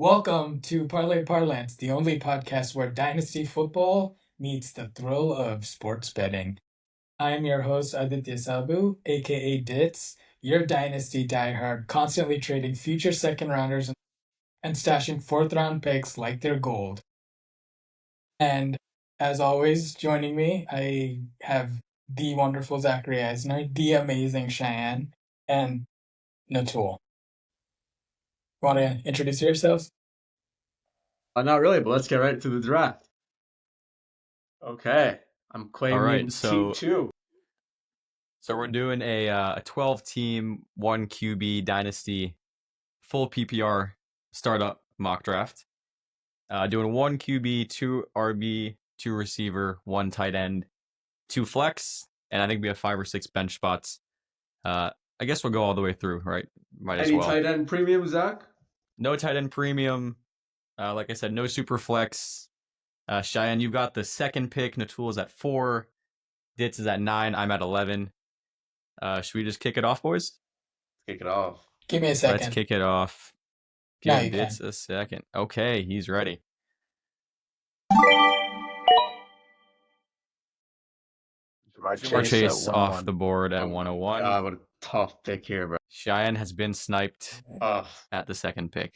Welcome to Parlay Parlance, the only podcast where Dynasty football meets the thrill of sports betting. I am your host, Aditya Sabu, aka Dits, your Dynasty diehard, constantly trading future second rounders and stashing fourth round picks like they're gold. And as always, joining me, I have the wonderful Zachary Eisner, the amazing Shayan, and Nitul. Want to introduce yourselves? Not really, but let's get right to the draft. Okay, I'm All claiming right, team two. so we're doing a 12-team, 1 QB dynasty, full PPR startup mock draft. Doing 1 QB, 2 RB, 2 receiver, 1 tight end, 2 flex, and I think we have 5 or 6 bench spots. I guess we'll go all the way through, right? Might as Any well. tight end premium, Zach? No tight end premium. Like I said, no super flex. Cheyenne, you've got the second pick. Natul is at 4. Dits is at 9. I'm at 11. Should we just kick it off, boys? Kick it off. Give me a second. Let's kick it off. Now Give you Dits a second. Okay, he's ready. Jamar Chase off the board at 101. God, what a tough pick here, bro. Cheyenne has been sniped at the second pick.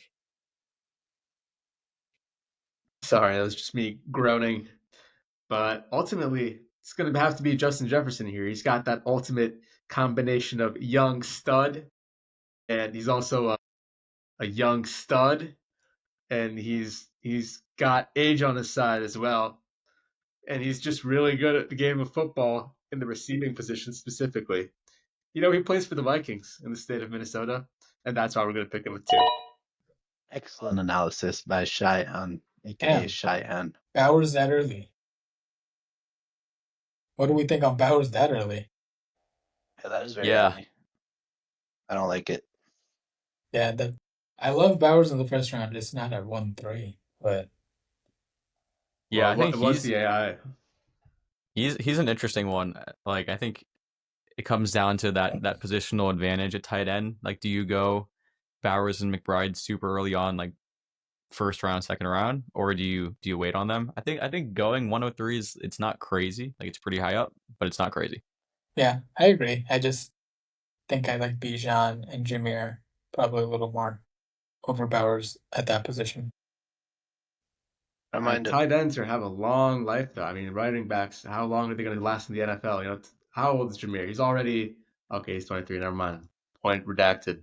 Sorry, that was just me groaning. But ultimately, it's going to have to be Justin Jefferson here. He's got that ultimate combination of young stud, and he's also a young stud, and he's got age on his side as well. And he's just really good at the game of football in the receiving position specifically. You know, he plays for the Vikings in the state of Minnesota, and that's why we're going to pick him at 2. Excellent analysis by Shayan, aka Shayan. Bowers that early. What do we think on Bowers that early? Yeah, that is very early. I don't like it. Yeah, I love Bowers in the first round. It's not at 1-3, but yeah, I think what's the AI? He's an interesting one. Like, I think it comes down to that positional advantage at tight end. Like, do you go Bowers and McBride super early on, like first round, second round, or do you wait on them? I think going 103 it's not crazy. Like, it's pretty high up, but it's not crazy. yeah, I agree. I just think I like Bijan and Jameer probably a little more over Bowers at that position. Tight ends have a long life, though. I mean, running backs, how long are they going to last in the NFL? You know, how old is Jameer? He's already he's 23. Never mind. Point redacted.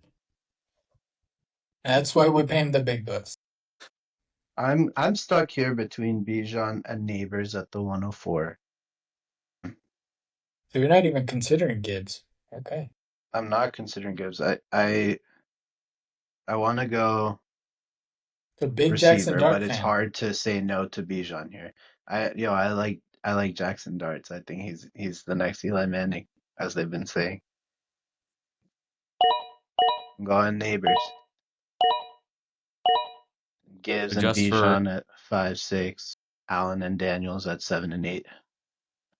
That's why we pay him the big bucks. I'm stuck here between Bijan and Neighbors at the 104. So you're not even considering Gibbs. Okay. I'm not considering Gibbs. I want to go the big receiver, Jackson Dart but it's hard to say no to Bijan here. I like Jackson Darts. I think he's the next Eli Manning, as they've been saying. I'm going Neighbors. Gibbs and Bijan at 5, 6. Allen and Daniels at 7 and 8.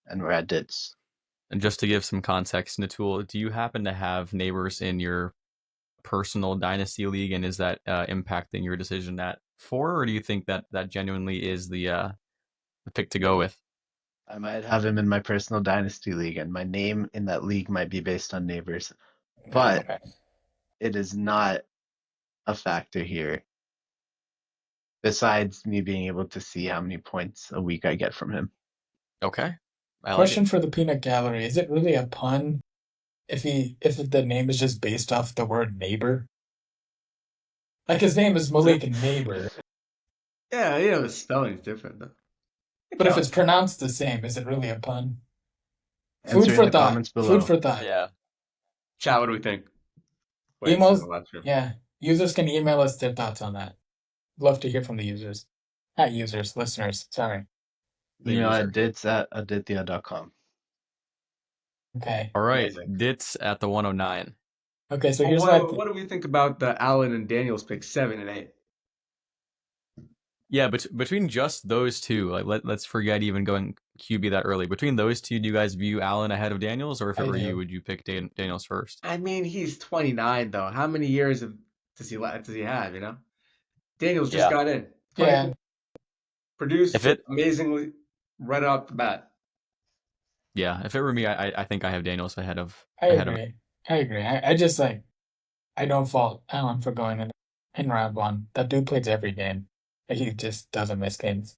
And we're at Dits. And just to give some context, Natul, do you happen to have Neighbors in your personal dynasty league, and is that impacting your decision at 4, or do you think that genuinely is the pick to go with? I might have him in my personal dynasty league, and my name in that league might be based on Neighbors, but it is not a factor here. Besides me being able to see how many points a week I get from him. Okay. Question for the peanut gallery: is it really a pun if the name is just based off the word neighbor? Like, his name is Malik Neighbor. Yeah, the spelling's different though. But if it's pronounced the same, is it really a pun? Food for thought. Food for thought. Yeah. Chat, what do we think? Yeah. Users can email us their thoughts on that. Love to hear from the users. Not users, listeners. Sorry. At Dits at aditya.com. Okay. All right. Dits at the 109. Okay, so here's what do we think about the Allen and Daniels pick 7 and 8? Yeah, but between just those two, like let's forget even going QB that early. Between those two, do you guys view Allen ahead of Daniels, or if it were you, would you pick Daniels first? I mean, he's 29 though. How many years does he have? You know, Daniels just Yeah. got in. Yeah. Produced If it- amazingly right off the bat. Yeah, if it were me, I think I have Daniels ahead of I ahead of agree. I agree. I just like I don't fault Allen for going in round one. That dude plays every game. He just doesn't miss games.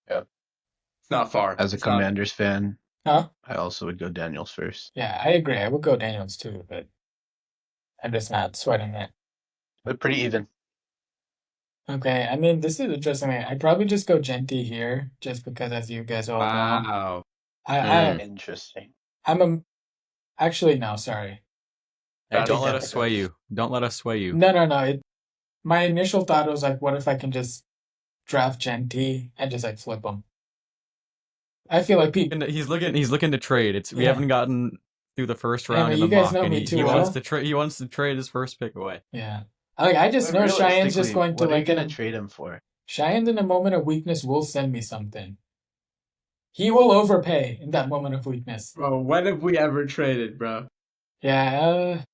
It's not far. As a It's not- Commanders fan, Huh? I also would go Daniels first. Yeah, I agree. I would go Daniels too, but I'm just not sweating it. But pretty even. Okay, I mean this is interesting. I'd probably just go Genty here, just because as you guys all know. Wow. I Interesting. I'm a actually no, sorry. Hey, That's don't let us difficult. sway you. Don't let us sway you. No. My initial thought was like, what if I can just draft Genty and just like flip him? I feel like people. He's looking to trade. We Yeah. haven't gotten through the first Yeah, round but in you the guys mock, know and me he too wants well. to trade. He wants to trade his first pick away. Yeah. I just know Cheyenne's just going to Realistically, like what are you gonna trade him for? Cheyenne in a moment of weakness will send me something. He will overpay in that moment of weakness. Bro, when have we ever traded, bro? Yeah,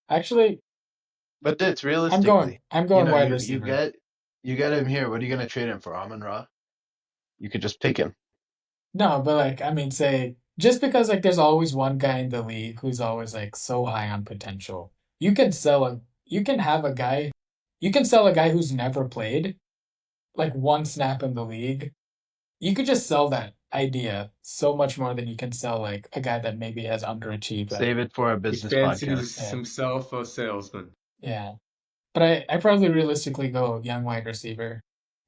actually, But Dits, realistically, I'm going you know, wide you receiver. you get him here. What are you gonna trade him for? Amon Ra? You could just pick him. No, but like, I mean, say, just because like there's always one guy in the league who's always like so high on potential. You can sell you can have a guy, you can sell a guy who's never played like one snap in the league. You could just sell that idea so much more than you can sell like a guy that maybe has underachieved. Save it for a He business fancies podcast. Yeah. himself a salesman. Yeah. But I probably realistically go young wide receiver,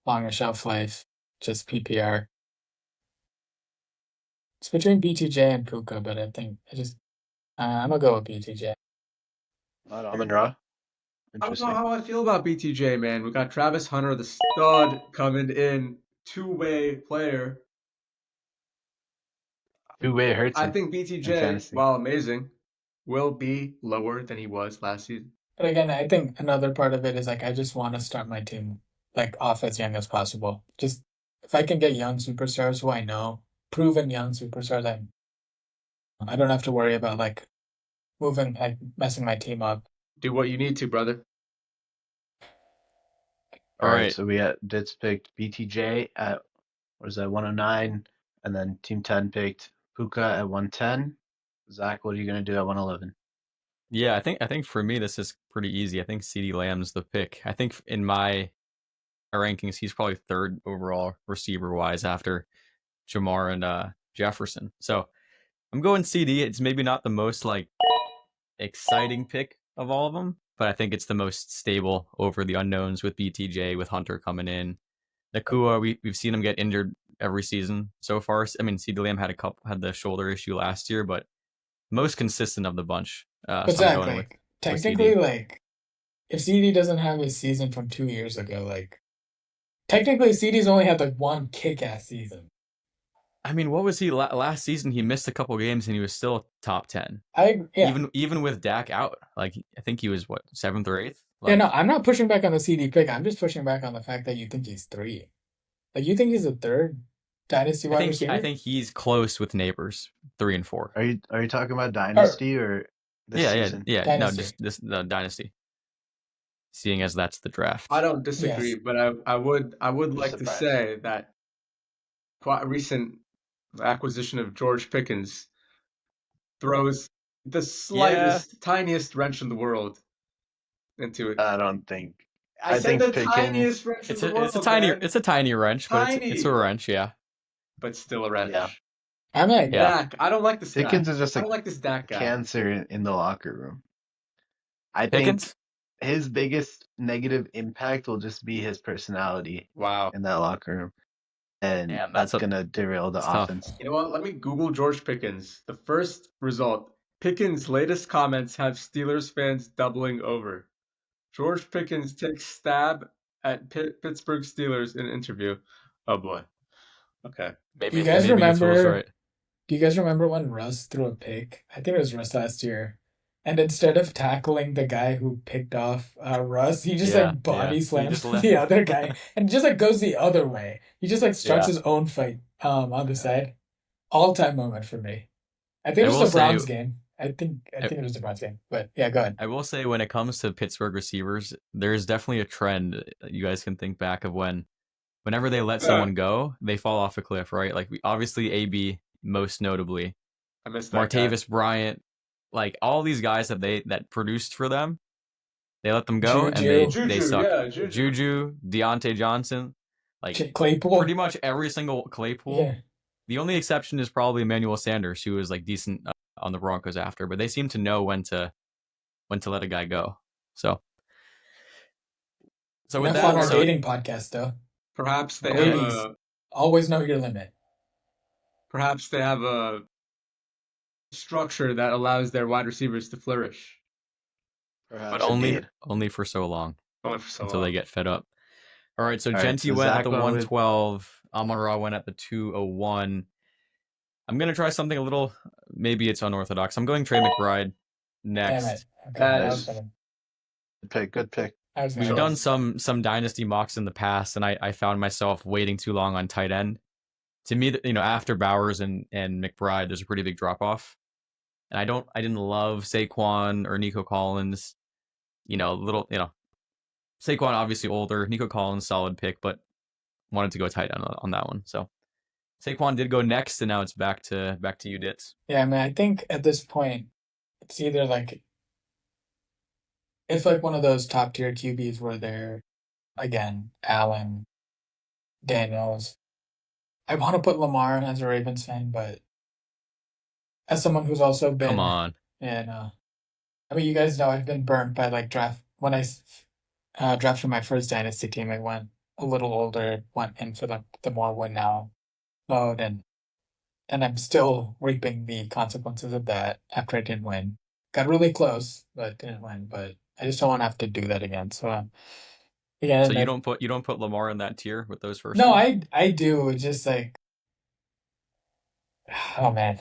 longer shelf life, just PPR. It's between BTJ and Puka, but I think I'm gonna go with BTJ. Not Amon Ra. I don't know Interesting. how I feel about BTJ, man. We got Travis Hunter, the stud, coming in, two-way player. Two-way hurts I him think in BTJ, fantasy. while amazing, will be lower than he was last season. But again, I think another part of it is like I just want to start my team like off as young as possible. Just if I can get young superstars who I know, proven young superstars, I don't have to worry about like messing my team up. Do what you need to, brother. All right, right. so we had Dits picked BTJ at what is that 109, and then Team 10 picked Puka at 110. Zach, what are you gonna do at 111? Yeah, I think for me this is pretty easy. I think CeeDee Lamb's the pick. I think in my rankings he's probably third overall receiver wise after Jamar and Jefferson. So I'm going CD. It's maybe not the most like exciting pick of all of them, but I think it's the most stable over the unknowns with BTJ, with Hunter coming in. Nakua, we've seen him get injured every season so far. I mean, CeeDee Lamb had the shoulder issue last year, but most consistent of the bunch. But So I'm Zach, going like with technically, CD. like if CD doesn't have his season from 2 years ago, like technically CD's only had like one kick-ass season. I mean, what was he last season? He missed a couple games and he was still top 10. Yeah. Even with Dak out, like I think he was what 7th or 8th. Yeah, no, I'm not pushing back on the CD pick. I'm just pushing back on the fact that you think he's 3. Like you think he's a third dynasty wide receiver? I think he's close with Neighbors 3 and 4. Are you talking about Dynasty or this season? Yeah. Dynasty. No, just this the Dynasty. Seeing as that's the draft. I don't disagree, Yes. but I would like to Surprise. say that quite recent acquisition of George Pickens throws the slightest, tiniest wrench in the world into it. I don't think. I I said think the Pickens- tiniest wrench in the world. It's a tiny wrench, but Tiny. it's a wrench, yeah. but still a wrench. Yeah. I'm like, Yeah. Dak. I don't like this Pickens guy. is just I a don't like this Dak guy. cancer in the locker room. I Pickens? think his biggest negative impact will just be his personality Wow. in that locker room. And Damn, that's going to derail the that's tough. offense. You know what? Let me Google George Pickens. The first result. Pickens' latest comments have Steelers fans doubling over. George Pickens takes stab at Pittsburgh Steelers in interview. Oh boy. Okay. Do you guys maybe Newtill's remember? right. Do you guys remember when Russ threw a pick? I think it was Russ last year. And instead of tackling the guy who picked off Russ, he just like body He slams just left. the other guy and just like goes the other way. He just like starts Yeah. his own fight on the side. All-time moment for me. I think I it was will the Browns say- game. I think it was the Browns game. But yeah, go ahead. I will say when it comes to Pittsburgh receivers, there's definitely a trend. You guys can think back of whenever they let someone go, they fall off a cliff, right? Like obviously AB most notably, I missed that guy. Martavis Bryant, like all these guys that produced for them, they let them go and they Juju, suck. yeah, Juju. Juju, Deontay Johnson, like Claypool. pretty much every single Claypool. Yeah. The only exception is probably Emmanuel Sanders, who was like decent on the Broncos after, but they seem to know when to let a guy go. So with Enough on our that, dating podcast, though. Perhaps they Ladies, have a always know your limit. structure that allows their wide receivers to flourish. but Perhaps only for so long Only for so until long. they get fed up. All right, so All right, Genty so went at Zach the went with- 112. Amon-Ra went at the 201. I'm gonna try something a little, maybe it's unorthodox. I'm going Trey McBride next. Damn it. Okay, That I is- was gonna. Good pick. I was We've gonna. done some dynasty mocks in the past, and I found myself waiting too long on tight end. To me, after Bowers and McBride, there's a pretty big drop off, and I didn't love Saquon or Nico Collins. Saquon obviously older, Nico Collins solid pick, but wanted to go tight end on that one. So Saquon did go next, and now it's back to you, Dits. Yeah, I mean, I think at this point, it's either like it's like one of those top tier QBs where they're again Allen, Daniels. I want to put Lamar as a Ravens fan, but as someone who's also been, Come on. yeah, no. I mean, you guys know I've been burnt by like draft when I drafted my first dynasty team. I went a little older, went in for the more win now mode, and I'm still reaping the consequences of that after I didn't win. Got really close, but didn't win. But I just don't want to have to do that again. So yeah. So you don't put Lamar in that tier with those first? No, two? I do. It's just like, oh man.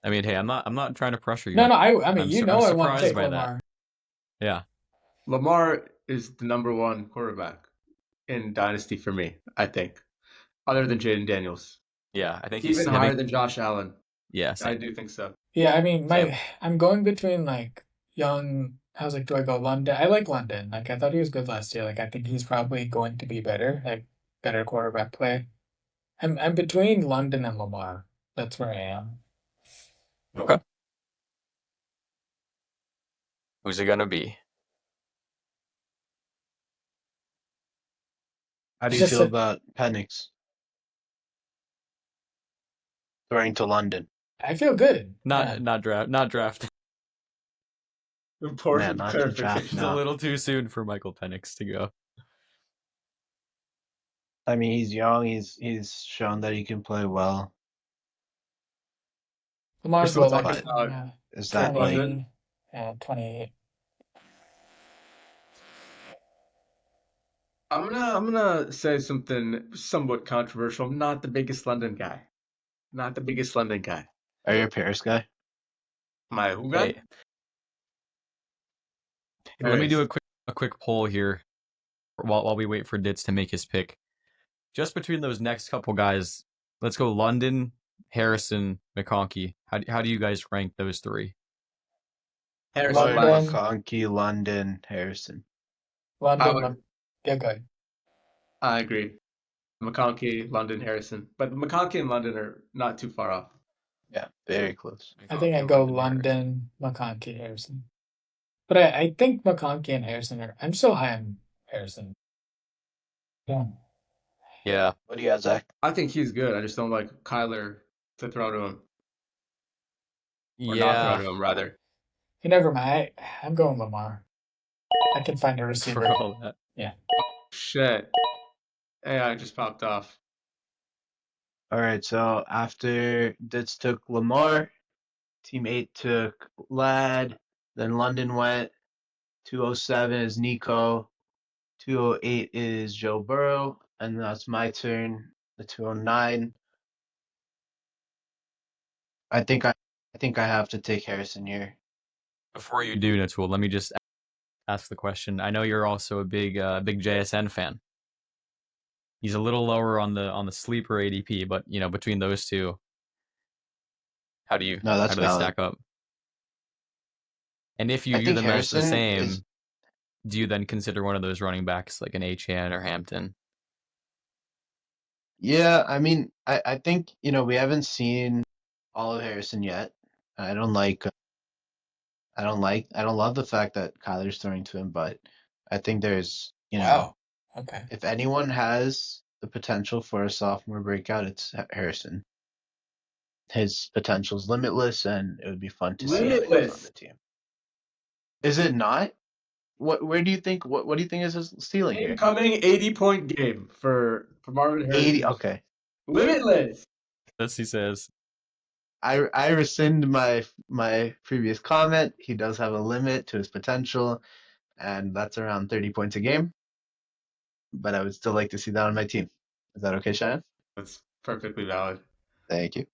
I mean, hey, I'm not trying to pressure you. No, I mean, I'm you su- know, I'm I want to surprised take by that. Lamar. Yeah. Lamar is the number one quarterback in Dynasty for me, I think. Other than Jaden Daniels. Yeah, I think Even higher than Josh Allen. Yeah, I same. do think so. Yeah, I mean, Same. I'm going between like young. I was like, do I go London? I like London. Like, I thought he was good last year. Like, I think he's probably going to be better, like better quarterback play. I'm between London and Lamar. That's where I am. Okay. Who's it gonna be? How do you Just feel a- about Penix going to London? I feel good. Not Yeah. not draft. Important Man, not to draft clarification. It's a now. little too soon for Michael Penix to go. I mean, he's young. He's shown that he can play well. Lamar's We're what, still like talking about yeah, Is that like 20, yeah, 28. I'm gonna say something somewhat controversial. I'm not the biggest London guy. Not the biggest London guy. are you a Paris guy? My who guy? Hey, let me do Paris. a quick poll here while we wait for Ditz to make his pick. Just between those next couple guys, let's go London, Harrison, McConkey. How do you guys rank those three? Harrison London. left. McConkey, London, Harrison. London, yeah, good. I agree. McConkey, London, Harrison. But McConkey and London are not too far off. Yeah, very close. I think I go London, McConkey, Harrison. But I think McConkey and Harrison are. I'm so high on Harrison. Yeah. Yeah. What do you got, Zach? I think he's good. I just don't like Kyler to throw to him. Or not Yeah. throw to him, rather. You never mind. I'm going Lamar. I can find a receiver. For all that. Shit. AI just popped off. All right, so after Dits took Lamar, Team 8 took Lad, then London went. 207 is Nico. 208 is Joe Burrow, and that's my turn. The 209. I think I have to take Harrison here. Before you do, Nitul, let me just ask the question. I know you're also a big JSN fan. He's a little lower on the sleeper ADP, but between those two, How No, do that's they valid. stack up? And if you I view think them as the Harrison same, is. do you then consider one of those running backs like an Achane or Hampton? Yeah, I mean, I think, we haven't seen all of Harrison yet. I don't like, I don't love the fact that Kyler's throwing to him, but I think there's, Wow. Okay. if anyone has the potential for a sophomore breakout, it's Harrison. His potential's limitless, and it would be fun to see if he was on the Limitless. team. Is it not? Where do you think, what do you think is his ceiling here? Incoming 80-point game for Marvin 80, Harrison. okay. Limitless. As he says. I rescind my previous comment. He does have a limit to his potential, and that's around 30 points a game. But I would still like to see that on my team. Is that okay, Shayan? That's perfectly valid. Thank you.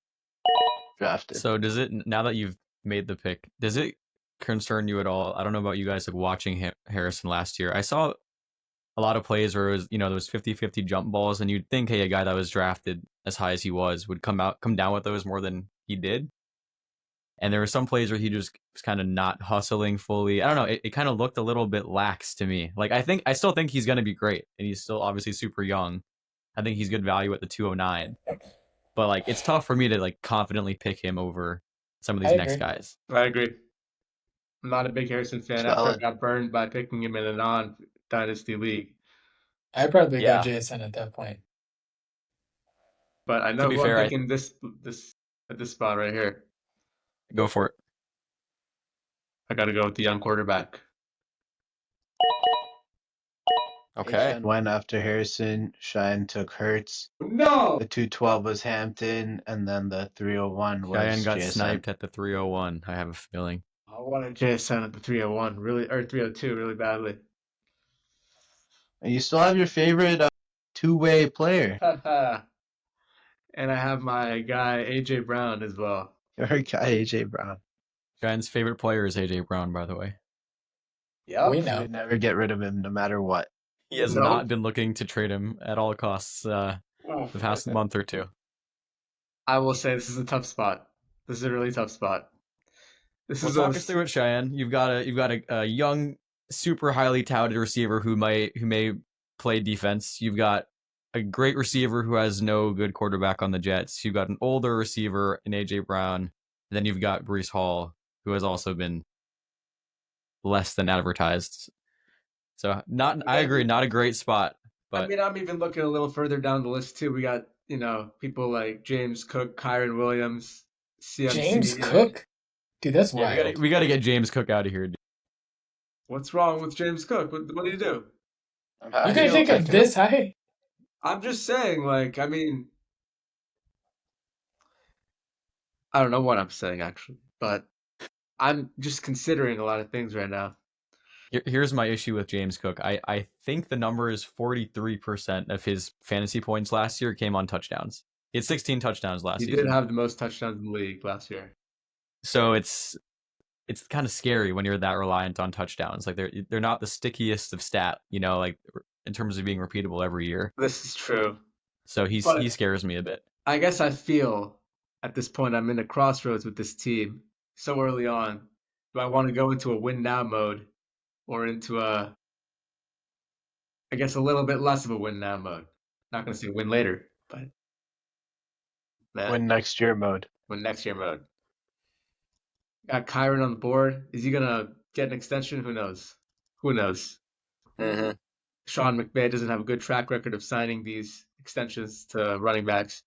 Drafted. So does it, now that you've made the pick, does it concern you at all? I don't know about you guys like watching Harrison last year. I saw a lot of plays where it was, there was 50-50 jump balls, and you'd think, hey, a guy that was drafted as high as he would come down with those more than he did. And there were some plays where he just was kind of not hustling fully. I don't know. It kind of looked a little bit lax to me. Like, I still think he's going to be great, and he's still obviously super young. I think he's good value at the 209. But like, it's tough for me to like confidently pick him over some of I these next agree. guys. I agree. I'm not a big Harrison It's fan after I valid. got burned by picking him in a non-dynasty league. I probably go Yeah. JSN at that point. But I To know be who I'm fair, picking this at this spot right here. go for it. I got to go with the young quarterback. Okay. Aishan went after Harrison. Shayan took Hertz. No. The 212 was Hampton, and then the 301 was Cheyenne got JSN. sniped at the 301. I have a feeling. I wanted JSN at the 301 really, or 302 really badly. And you still have your favorite two-way player. And I have my guy AJ Brown as well. Your guy, AJ Brown. Cheyenne's favorite player is AJ Brown, by the way. Yep. We You know. would never get rid of him no matter what. He has Nope. not been looking to trade him at all costs the past month or two. I will say this is a tough spot. This is a really tough spot. This Well, is talk us through it, Cheyenne. You've got a young, super highly touted receiver who may play defense. You've got a great receiver who has no good quarterback on the Jets. You've got an older receiver in AJ Brown. And then you've got Breece Hall, who has also been less than advertised. So I agree, not a great spot. But I mean, I'm even looking a little further down the list too. We got, people like James Cook, Kyron Williams, CMC. James Cook? Dude, that's yeah, wild. we got to get James Cook out of here. Dude. What's wrong with James Cook? What did he do? You can think of this high? I'm just saying, like, I mean, I don't know what I'm saying actually, but I'm just considering a lot of things right now. Here's my issue with James Cook. I think the number is 43% of his fantasy points last year came on touchdowns. He had 16 touchdowns last He season. did have the most touchdowns in the league last year. So it's kind of scary when you're that reliant on touchdowns. Like they're not the stickiest of stat, like in terms of being repeatable every year. This is true. So he scares me a bit. I guess I feel at this point I'm in a crossroads with this team so early on. Do I want to go into a win now mode or into I guess a little bit less of a win now mode? Not going to say win later, but Win next year mode. win next year mode. Got Kyron on the board. Is he going to get an extension? Who knows? Who knows? Mm-hmm. Sean McVay doesn't have a good track record of signing these extensions to running backs.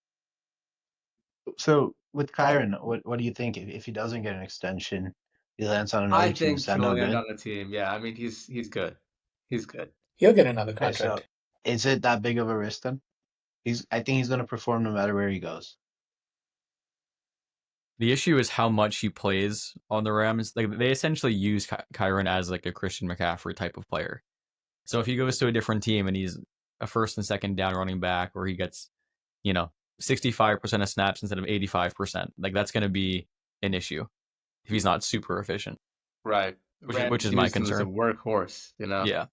So with Kyron, what do you think if he doesn't get an extension? He lands on another I team. think Is that he'll no land good? on a team. Yeah, I mean he's good. He's good. He'll get another Okay, so contract. is it that big of a risk then? I think he's going to perform no matter where he goes. The issue is how much he plays on the Rams. Like they essentially use Kyron as like a Christian McCaffrey type of player. So if he goes to a different team and he's a first and second down running back, or he gets, 65% of snaps instead of 85%, like that's going to be an issue if he's not super efficient. Right. Which is my As a concern. workhorse, Yeah.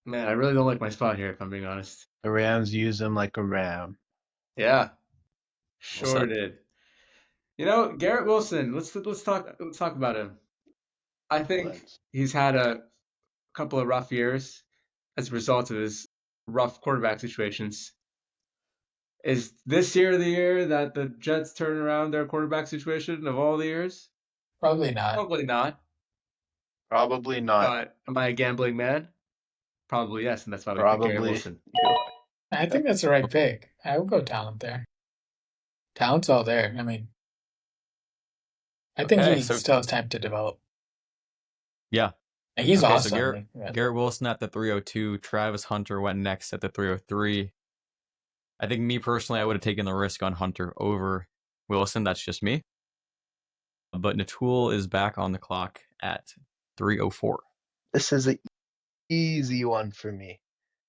Man, I really don't like my spot here, if I'm being honest. The Rams use him like a ram. Yeah. Well Sure said. did. Garrett Wilson. Let's talk about him. I think he's had a couple of rough years as a result of his rough quarterback situations. Is this year the year that the Jets turn around their quarterback situation of all the years? Probably not. Probably not. Probably not. But am I a gambling man? Probably yes, and that's why we pick Garrett Probably. Wilson. I think that's the right pick. I would go talent there. Talent's all there. I mean, I think Okay, he so still has time to develop. yeah. And he's Okay, awesome. so Garrett, Yeah. Garrett Wilson at the 302. Travis Hunter went next at the 303. I think me personally, I would have taken the risk on Hunter over Wilson. That's just me. But Nitul is back on the clock at 304. This is an easy one for me.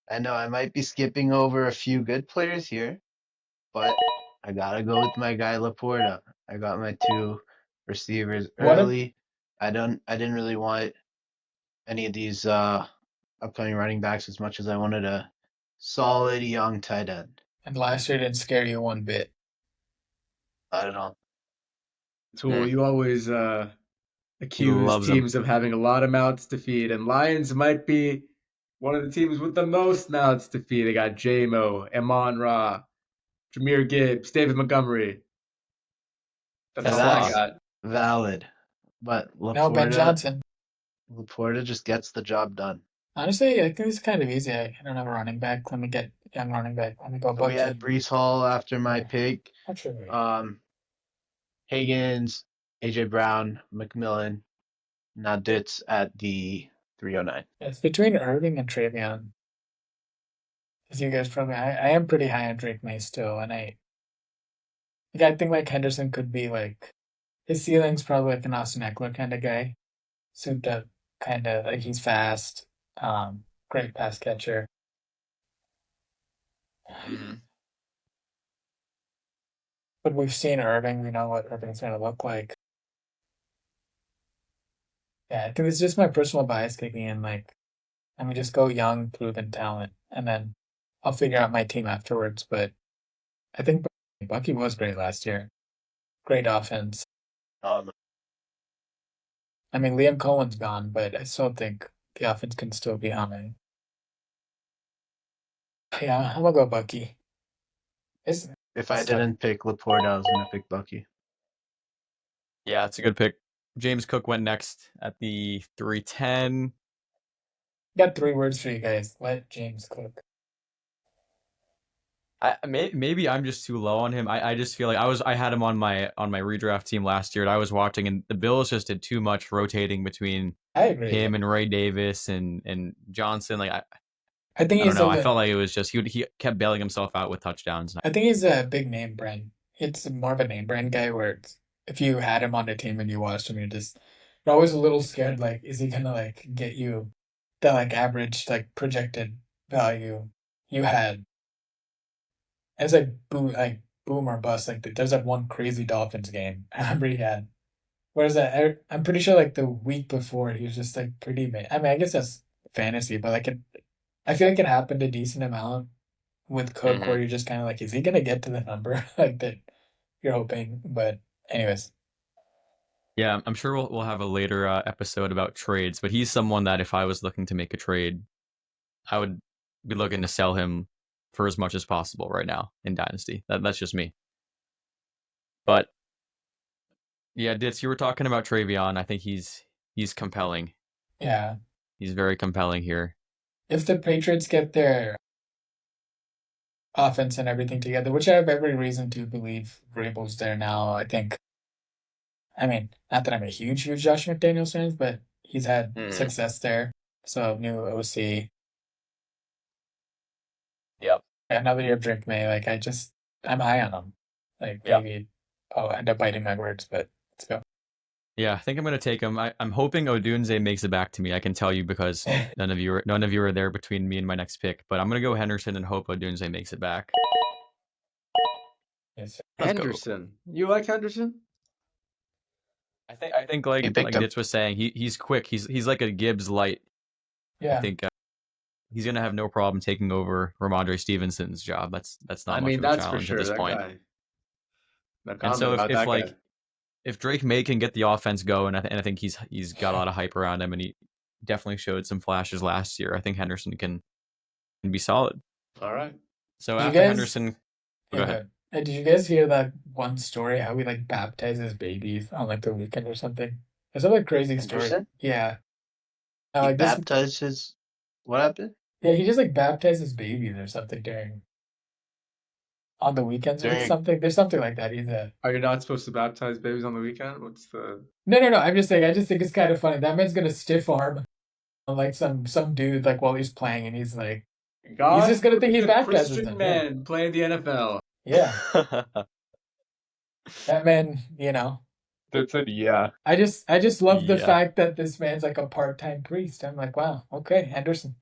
I know I might be skipping over a few good players here, but I gotta go with my guy Laporta. I got my two receivers What a early. I didn't really want any of these upcoming running backs as much as I wanted a solid young tight end. and last year didn't scare you one bit. I don't know. Tool, you always accuse loves him. teams of having a lot of mouths to feed, and Lions might be one of the teams with the most mouths to feed. They got J-Mo, Amon Ra, Jameer Gibbs, David Montgomery. That's all I That's got. valid. But No, Ben Johnson. Laporta just gets the job done. Honestly, I think it's kind of easy. I don't have a running back. Let me get young running back. Let me go So we had Bucky. Brees Hall after my pick. Not sure. Higgins, AJ Brown, McMillan, now Dits at the 309. It's between Irving and Travion. As you guys probably, I am pretty high on Drake May still, and I think like Henderson could be like his ceiling's probably like an Austin Eckler kind of guy, souped up, kind of like he's fast, great pass catcher. But we've seen Irving. We know what Irving's going to look like. Yeah, I think it's just my personal bias kicking in. Like, let me just go young, proven talent, and then I'll figure out my team afterwards. But I think Bucky was great last year. Great offense. Um, I mean, Liam Cohen's gone, but I still think the offense can still be humming. Yeah, I'm gonna go Bucky. if I didn't pick Laporta, I was gonna pick Bucky. Yeah, it's a good pick. James Cook went next at the 310. Got 3 words for you guys. Let James cook. Maybe I'm just too low on him. I just feel like I had him on my redraft team last year, and I was watching, and the Bills just did too much rotating between I agree. him and Ray Davis and Johnson. Like I think I he's don't know. I felt like it was just he kept bailing himself out with touchdowns. I think he's a big name brand. It's more of a name brand guy where if you had him on the team and you watched him, you're always a little scared. Like, is he gonna like get you that like average like projected value you had? It's like boom or bust. Like there's that one crazy Dolphins game I remember he had. Whereas I'm pretty sure like the week before he was just like pretty. I mean, I guess that's fantasy, but like I feel like it happened a decent amount with Cook, where you're just kind of like, is he gonna get to the number like that you're hoping? But anyways, Yeah, I'm sure we'll have a later episode about trades, but he's someone that if I was looking to make a trade, I would be looking to sell him for as much as possible right now in Dynasty. That's just me. But yeah, Dits, you were talking about Travion. I think he's compelling. yeah, He's very compelling here. if the Patriots get their offense and everything together, which I have every reason to believe Vrabel's there now, I think. I mean, not that I'm a huge Josh McDaniels fan, but he's had success there. So new OC. Yep. Another year of Drake May. Like I'm high on him. Like maybe I'll end up biting my words, but let's go. Yeah, I think I'm gonna take him. I'm hoping Odunze makes it back to me. I can tell you because none of you are there between me and my next pick. But I'm gonna go Henderson and hope Odunze makes it back. Yes. Henderson. You like Henderson? I think like Dits was saying, he's quick. He's like a Gibbs light. Yeah. I think he's gonna have no problem taking over Ramondre Stevenson's job. That's not much of a challenge at this point. No And so if like if Drake May can get the offense going, and I think he's got a lot of hype around him, and he definitely showed some flashes last year. I think Henderson can be solid. All right. So Did you after guys- Henderson, go ahead. Did you guys hear that one story how he like baptized his babies on like the weekend or something? It's a like crazy story. Henderson? Yeah. He Like this, baptized his. What happened? yeah, he just like baptized his babies or something on the weekends or During- something. There's something like that. Are you not supposed to baptize babies on the weekend? What's the? No. I'm just saying. I just think it's kind of funny. That man's gonna stiff arm like some dude like while he's playing, and he's like, God, just gonna think he a baptizes Christian them, man playing the NFL. yeah, that man. That's it. Yeah. I just love the Yeah. fact that this man's like a part-time priest. I'm like, wow, okay, Henderson.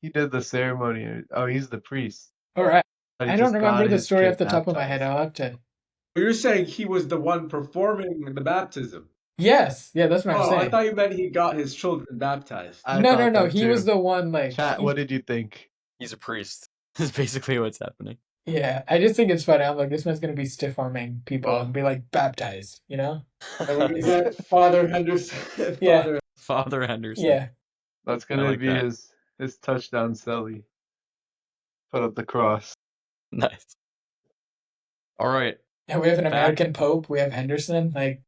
He did the ceremony. Oh, he's the priest. All right. But he I don't just remember got the his story kid off the top of my head. baptized. I'll have to. You're saying he was the one performing the baptism? Yes, yeah, that's what I'm Oh, saying. I thought you meant he got his children baptized. I No. thought that He was too. the one like. Chat, what did you think? He's a priest. Is basically what's happening. Yeah, I just think it's funny. I'm like, this man's gonna be stiff arming people Well- and be like baptized. Father Henderson. Yeah. Father Henderson. Yeah. That's I gonna like be that. his touchdown celly. Put up the cross. Nice. All right. Yeah, we have an Back- American Pope. We have Henderson. Like,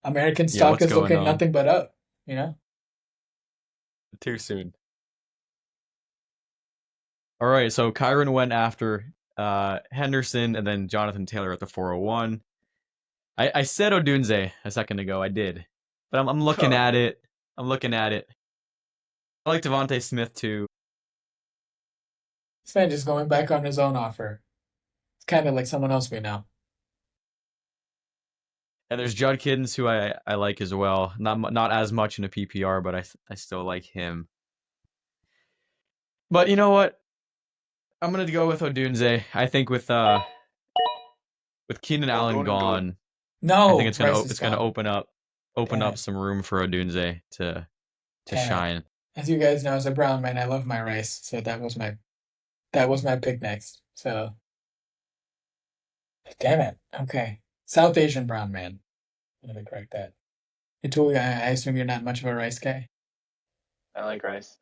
American Yeah, stock what's is going looking on? nothing but up. Too soon. All right, so Kyron went after Henderson and then Jonathan Taylor at the 401. I said Odunze a second ago. I did, but I'm looking at it. I like Devontae Smith too. This man just going back on his own offer. It's kind of like someone else we know. And there's Judkins, who I like as well. Not as much in a PPR, but I still like him. But you know what? I'm gonna go with Odunze. I think with Keenan Allen going to go- gone, No, I think it's gonna Rice is it's gonna gone. open up Damn it. some room for Odunze to Damn it. shine. As you guys know, as a Brown man, I love my Rice, so that was my pick next. So, damn it. Okay, South Asian Brown man. I'm gonna correct that. Nitul, I assume you're not much of a Rice guy. I like rice.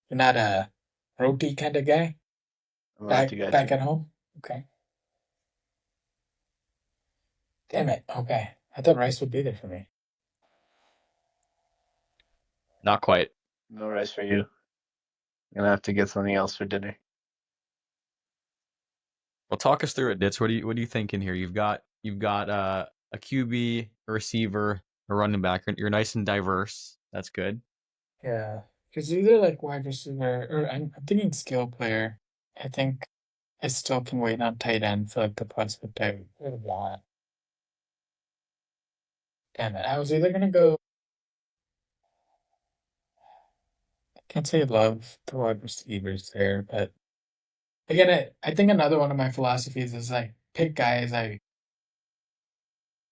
You're not a roti kind of guy. I'm Back you guys. back at home. Okay. Damn it. Okay, I thought Rice would be there for me. Not quite. No rice for you. I'm gonna have to get something else for dinner. Well, talk us through it, Dits. What are you thinking here? You've got a QB, a receiver, a running back. You're nice and diverse. That's good. Yeah, because either like wide receiver or I'm thinking skill player. I think I still can wait on tight end for like the prospect I would want. Damn it! I was either gonna go. I can't say I love the wide receivers there, but again, I think another one of my philosophies is like pick guys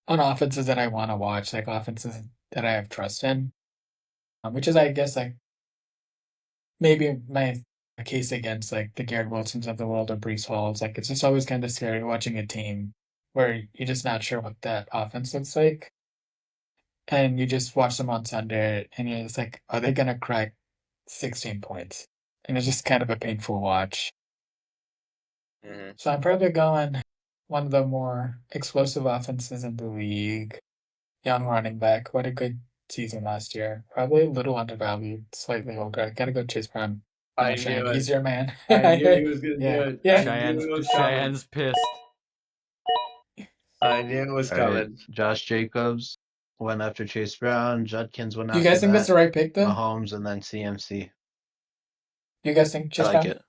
on offenses that I want to watch, like offenses that I have trust in, which is I guess like maybe my case against like the Garrett Wilsons of the world or Brees Halls. Like it's just always kind of scary watching a team where you're just not sure what that offense looks like, and you just watch them on Sunday, and you're just like, are they gonna crack 16 points? And it's just kind of a painful watch. So I'm probably going one of the more explosive offenses in the league. Young running back. What a good season last year. Probably a little undervalued, slightly older. I gotta go Chase Brown. I Cheyenne, knew it. he's your man. I knew he was gonna Yeah. do it. Yeah. I knew it was coming. Cheyenne's pissed. I knew it was All right, coming. Josh Jacobs went after Chase Brown. Judkins went Do after you guys think that's the right pick, though? Mahomes and then CMC. Do you guys think I Chase like Brown? it.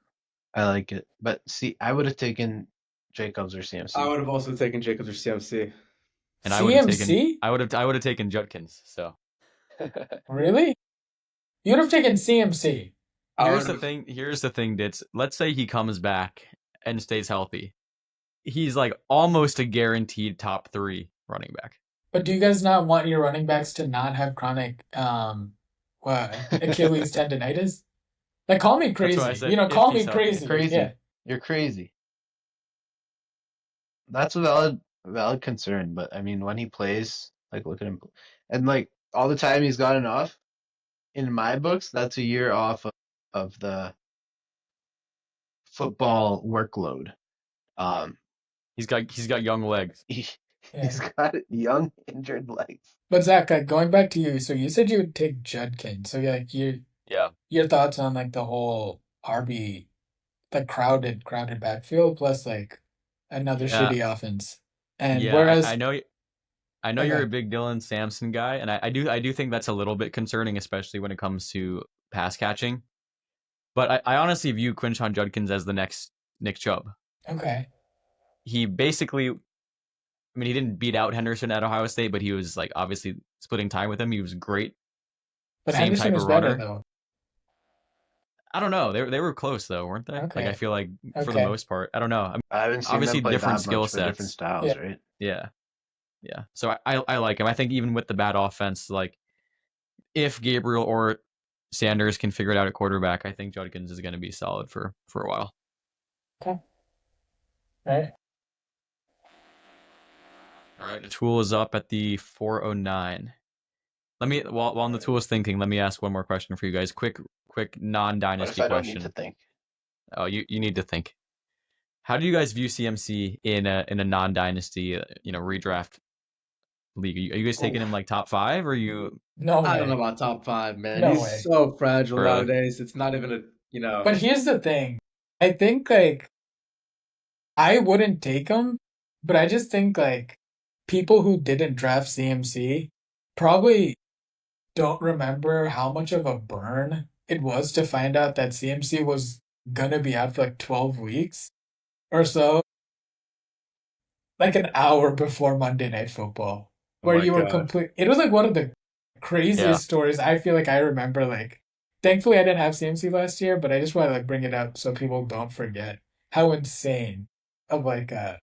I like it. But see, I would have taken Jacobs or CMC. I would have also taken Jacobs or CMC. And I would have CMC? taken I would have taken Judkins. So Really? You would have taken CMC. here's the thing, Dits. Let's say he comes back and stays healthy. He's like almost a guaranteed top 3 running back. But do you guys not want your running backs to not have chronic Achilles tendonitis? Like, call me crazy. what I said, if call me he's healthy. crazy. Crazy. Yeah. You're crazy. That's a valid valid concern, but I mean, when he plays, like, look at him, and like all the time he's gotten off. In my books, that's a year off of the football workload. Um, He's got young legs. he, he's Yeah. got young injured legs. But Zach, like, going back to you, so you said you would take Judkins. So yeah, like Yeah. your thoughts on like the whole RB, the crowded backfield plus like another Yeah. shitty offense. And Yeah. I whereas know you're a okay, big Dylan Sampson guy, and I do think that's a little bit concerning, especially when it comes to pass catching. But I honestly view Quinshon Judkins as the next Nick Chubb. okay. He basically, I mean, he didn't beat out Henderson at Ohio State, but he was like obviously splitting time with him. He was great. But Same Henderson type of was better runner. though. I don't know. They were close though, weren't they? Like I Okay. feel like for the Okay. most part, I don't know. I mean, I haven't seen obviously them play different that skill much, but different sets. styles, Yeah. right? Yeah, yeah. So I like him. I think even with the bad offense, like if Gabriel or Sanders can figure it out at quarterback, I think Judkins is going to be solid for a while. Okay. Right. All right, the tool is up at the 409. Let me while the tool is thinking, let me ask one more question for you guys. Quick What if non-dynasty I don't need to question. think? Oh, you need to think. How do you guys view CMC in a non-dynasty redraft league? Are you guys taking him Oof. like top 5 or are you No I don't know way. about top 5, man. No He's way. so fragile really? nowadays. It's not even But here's the thing. I think like I wouldn't take him, but I just think like people who didn't draft CMC probably don't remember how much of a burn it was to find out that CMC was gonna be out for like 12 weeks or so, like an hour before Monday Night Football, Oh where my you were God. complete. It was like one of the Yeah. craziest stories I feel like I remember. Like, thankfully I didn't have CMC last year, but I just want to like bring it up so people don't forget how insane of like a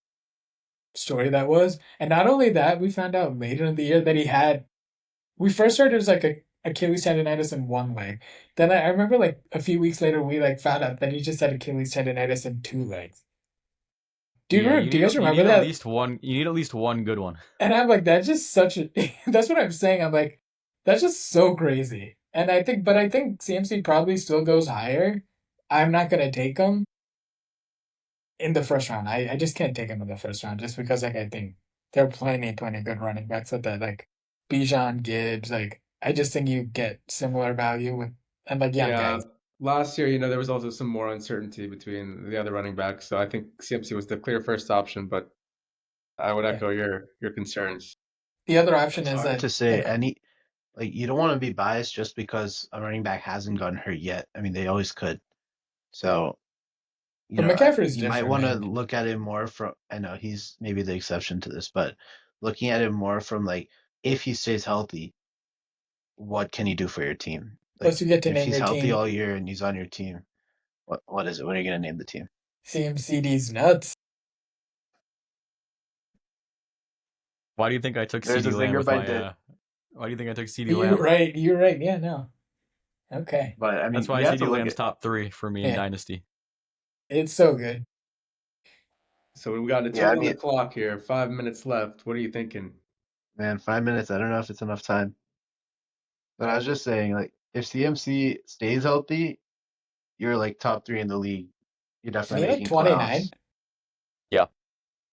story that was. And not only that, we found out later in the year that he had. We first heard it was like a Achilles tendonitis in one leg. Then I remember like a few weeks later we like found out that he just had Achilles tendonitis in two legs. Yeah, Do you guys remember that? you need at least one good one. And I'm like, that's just such a. That's what I'm saying. I'm like, that's just so crazy. And I think CMC probably still goes higher. I'm not gonna take him in the first round. I just can't take him in the first round just because like I think there are plenty good running backs at that like Bijan Gibbs. Like I just think you get similar value with and like young Yeah. guys. Last year, there was also some more uncertainty between the other running backs. So I think CMC was the clear first option, but I would Yeah. echo your concerns. The other option It's is hard that to say. okay. Like, you don't want to be biased just because a running back hasn't gotten hurt yet. I mean, they always could. So, But McCaffrey's you might different, want to man. look at it more from, I know he's maybe the exception to this, but looking at it more from like, if he stays healthy, what can he do for your team? Like, Plus you get to if name he's your healthy team all year and he's on your team, what is it? What are you going to name the team? CMCD's nuts. Why do you think I took There's a CD Lamb zinger with by my Dit, why do you think I took CD You're Lamb? right. You're right. Yeah, no. Okay. but I That's mean, why you have to CD look Lamb's at, top 3 for me in Yeah. Dynasty. It's so good. So we got a yeah, I tool on the mean, clock here. 5 minutes left. What are you thinking? man, 5 minutes. I don't know if it's enough time, but I was just saying, like, if CMC stays healthy, you're like top three in the league. You're Isn't definitely he like making 29? playoffs. Yeah.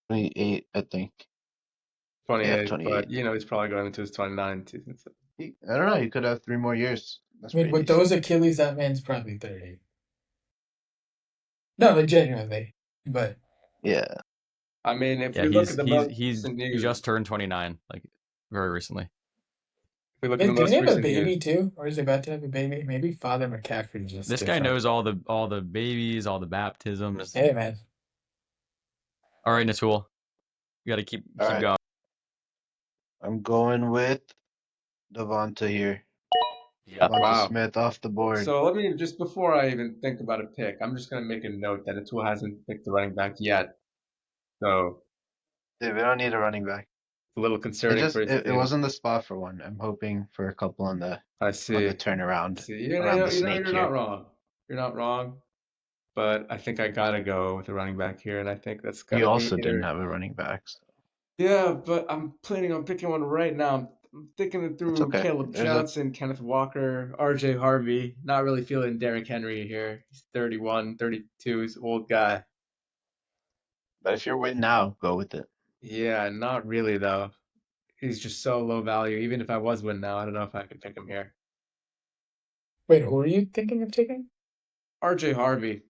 28, I think. Yeah, 28, but 28. he's probably going into his 29th season. So I don't know. He could have 3 more years. That's I mean, pretty with decent. those Achilles, that man's probably 30. No, like genuinely. But Yeah. I mean, if Yeah, we look at the most he's recent he news, just turned 29 like very recently. if we look at the didn't he most have a recent news, baby too? Or is he about to have a baby? Maybe Father McCaffrey's just This guy different. knows all the babies, all the baptisms. Hey, man. All right, Natul. You got to keep All right. going. I'm going with Devonta here. Yeah. Devonta wow. Smith off the board. So let me just before I even think about a pick, I'm just gonna make a note that Atul hasn't picked the running back yet. So Dude, we don't need a running back. it's a little concerning for his It team. wasn't the spot for one. I'm hoping for a couple on the I see. turnaround See, around the snake you're not here. wrong. You're not wrong. But I think I gotta go with the running back here, and I think that's You gotta be also didn't either have a running back. So. Yeah, but I'm planning on picking one right now. I'm thinking it It's through okay. Caleb Johnson, Kenneth Walker, RJ Harvey. Not really feeling Derrick Henry here. He's 31, 32. He's an old guy. But if you're winning now, go with it. Yeah, not really though. He's just so low value. Even if I was winning now, I don't know if I could pick him here. Wait, who are you thinking of taking? RJ Harvey.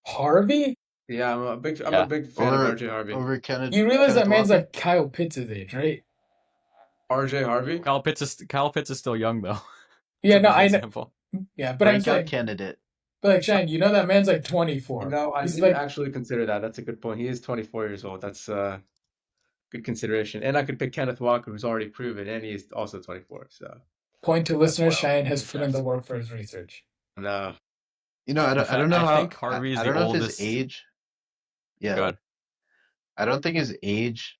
Harvey? Yeah, I'm a Yeah. big fan of Over RJ Harvey. over Kenneth You realize that Kenneth man's Walker. like Kyle Pitts' age, right? RJ Harvey? Kyle Pitts is still young though. Yeah, It's a no, bad I know. example. Yeah, but I'm Breakout saying, candidate. but like Shane, you know that man's like 24. I He's didn't like actually consider that. That's a good point. He is 24 years old. That's good consideration. And I could pick Kenneth Walker, who's already proven, and he's also 24. So point to that's listeners, well. Shane has put in the work for his research. No. You know, The I don't fact know I how think Harvey is I the don't know if his oldest. age. Yeah, Good. I don't think his age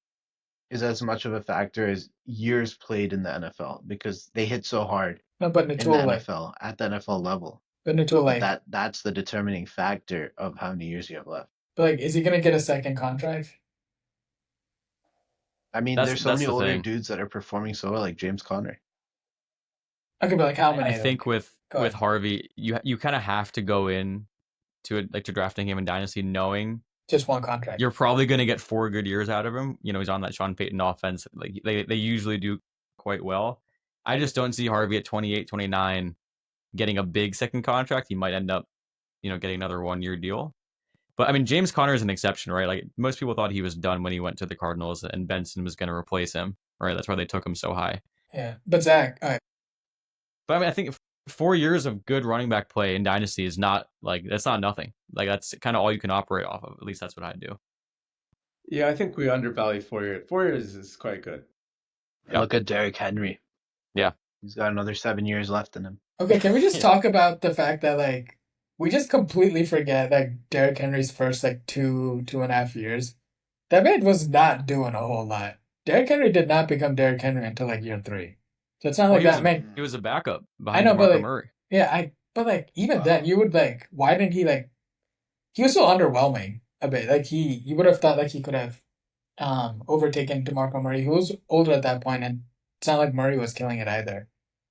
is as much of a factor as years played in the NFL because they hit so hard No, but in the Nitul like, NFL at the NFL level. but Nitul But like, that's the determining factor of how many years you have left. but like, is he gonna get a second contract? I mean, That's there's so that's many the older thing. dudes that are performing so well, like James Conner. Okay, but like, how I many? think Like, go with ahead. Harvey, you kind of have to go in to it, like to drafting him in Dynasty, knowing Just one contract. you're probably going to get 4 good years out of him. You know, he's on that Sean Payton offense. Like they usually do quite well. I just don't see Harvey at 28, 29 getting a big second contract. He might end up, getting another 1 year deal. But I mean, James Conner is an exception, right? Like most people thought he was done when he went to the Cardinals and Benson was going to replace him, right? That's why they took him so high. Yeah, but Zach, But I mean, I think 4 years of good running back play in Dynasty is not like that's not nothing. Like that's kind of all you can operate off of. At least that's what I do. Yeah, I think we undervalue 4 years. 4 years is quite good. And Yeah. look at Derrick Henry. Yeah. He's got another 7 years left in him. okay, can we just Yeah. talk about the fact that like we just completely forget like Derrick Henry's first like 2.5 years. That man was not doing a whole lot. Derrick Henry did not become Derrick Henry until like year 3. So it's not Well, like that man. he was a backup I behind know, but DeMarco like, Murray. yeah, but like even then, you would like, why didn't he like? He was still underwhelming a bit. Like you would have thought like he could have overtaken DeMarco Murray, who was older at that point, and it's not like Murray was killing it either.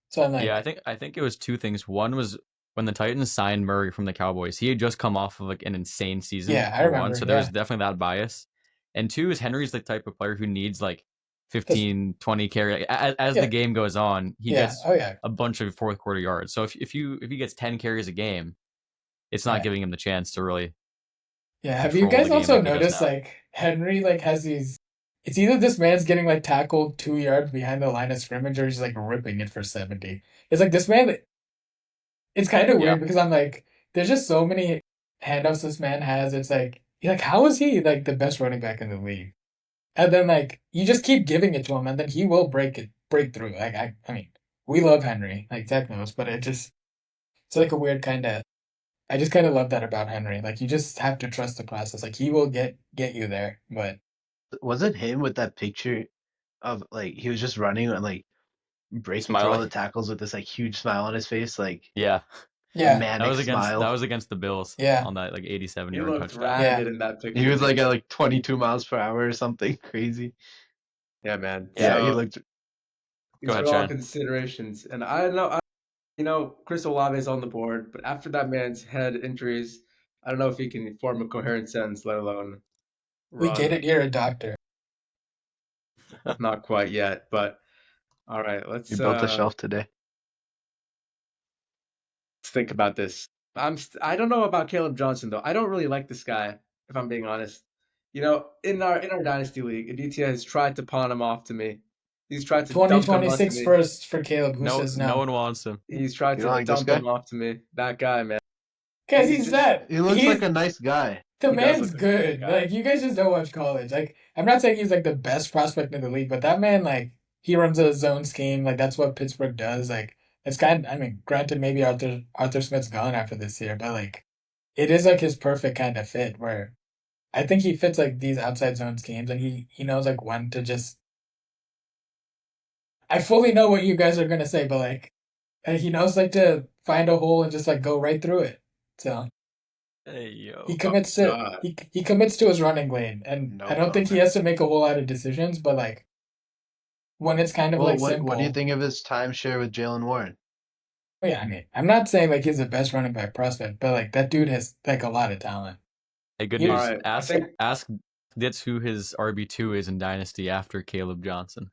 So I'm Yeah, like, I think it was two things. One was when the Titans signed Murray from the Cowboys. He had just come off of like an insane season. yeah, I For remember. one, so there was Yeah, definitely that bias. And two is Henry's the type of player who needs like Just- 15, 20 carry. As Yeah. the game goes on, he yeah, gets oh yeah, a bunch of fourth quarter yards. So if he gets 10 carries a game, it's not Yeah. giving him the chance to really yeah. Have you control guys the game also like he does noticed now. like Henry like has these? It's either this man's getting like tackled 2 yards behind the line of scrimmage, or he's like ripping it for 70. It's like this man. It's kind of Yeah. weird because I'm like, there's just so many handoffs this man has. It's like, you're like, how is he like the best running back in the league? And then like you just keep giving it to him, and then he will break through. Like I mean, we love Henry, like Tech knows, but it's like a weird kind of. I just kind of love that about Henry. Like you just have to trust the process. Like he will get you there. But Was it him with that picture of like he was just running and like breaking through all Smiling. the tackles with this like huge smile on his face, like Yeah. yeah, manic smile. That was against the Bills Yeah. on that like 87 He yard looked touchdown. ragged in that picture. He was like at like 22 miles per hour or something crazy. Yeah, man. Yeah, So he looked. these ahead, are all Shane. considerations, and Chris Olave is on the board, but after that man's head injuries, I don't know if he can form a coherent sentence, let alone we run. get it. You're a doctor. Not quite yet, but all right. Let's He built a shelf today. think about this. I don't know about Caleb Johnson though. I don't really like this guy, if I'm being honest. In our dynasty league, Aditya has tried to pawn him off to me. He's tried to dump him onto 2026 me. first for Caleb. Who No, says no no? one wants him. He's tried You to don't like this dump guy? him off to me. That guy, man. Because He's he's just- that. He looks he's, like a nice guy. The He does man's look like a good good. guy. Like you guys just don't watch college. Like I'm not saying he's like the best prospect in the league, but that man like he runs a zone scheme. Like that's what Pittsburgh does. Like it's kind. I mean, granted, maybe Arthur Smith's gone after this year, but like it is like his perfect kind of fit. Where I think he fits like these outside zone schemes, and he knows like when to just. I fully know what you guys are gonna say, but like he knows like to find a hole and just like go right through it. So Hey yo. He commits to God. he commits to his running lane, and No I don't think he comment. has to make a whole lot of decisions. But like when it's kind of Well, like what do you simple, think of his timeshare with Jalen Warren? yeah. I mean, I'm not saying like he's the best running back prospect, but like that dude has like a lot of talent. Hey, good You- news. All right, I Ask think ask Dits who his RB2 is in Dynasty after Caleb Johnson.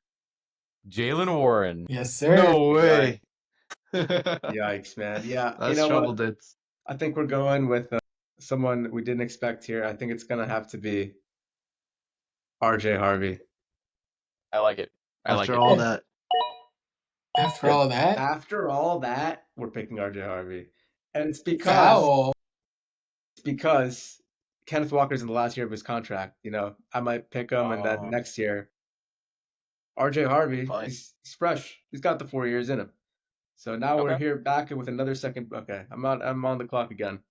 Jalen Warren. Yes, sir. No way. yikes, man. Yeah, you That's know trouble, what? Dits. I think we're going with someone we didn't expect here. I think it's gonna have to be RJ Harvey. I like it. I like After it. all Yeah. that, After all that, After all that, we're picking RJ Harvey, and foul. it's because Kenneth Walker's in the last year of his contract. You know, I might pick him, and then Oh. next year, RJ Harvey, Fine. he's fresh. He's got the 4 years in him. So now we're Okay. here back with another second. Okay, I'm on the clock again.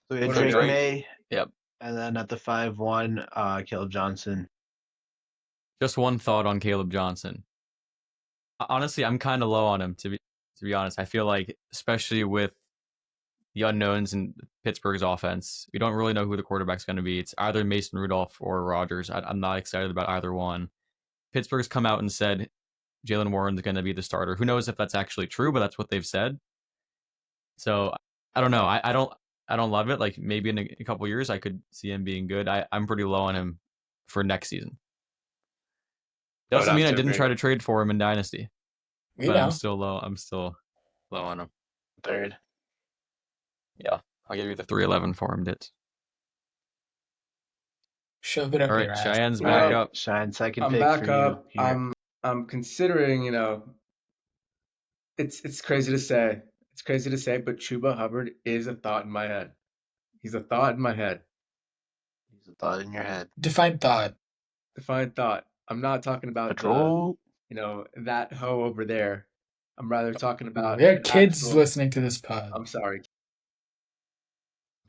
So we had What do we Drake got? May. Yep. And then at the 5-1, Caleb Johnson. Just one thought on Caleb Johnson. Honestly, I'm kind of low on him to be honest. I feel like, especially with the unknowns in Pittsburgh's offense, we don't really know who the quarterback's going to be. It's either Mason Rudolph or Rodgers. I'm not excited about either one. Pittsburgh's come out and said Jalen Warren's going to be the starter. Who knows if that's actually true, but that's what they've said. So I don't know. I don't love it. Like maybe in a couple years, I could see him being good. I'm pretty low on him for next season. Doesn't mean I didn't try to trade for him in Dynasty, We but know. I'm still low. I'm still low on him. Third. Yeah, I'll give you the 311 for him, Dits. Shove it up All your right, ass. Cheyenne's All back right. up. Shine, second I'm pick back for you up. here. I'm considering, it's crazy to say. It's crazy to say, but Chuba Hubbard is a thought in my head. He's a thought in my head. He's a thought in your head. Define thought. Define thought. I'm not talking about Patrol. that hoe over there. I'm rather talking about There are an kids actual. listening to this pod. I'm sorry.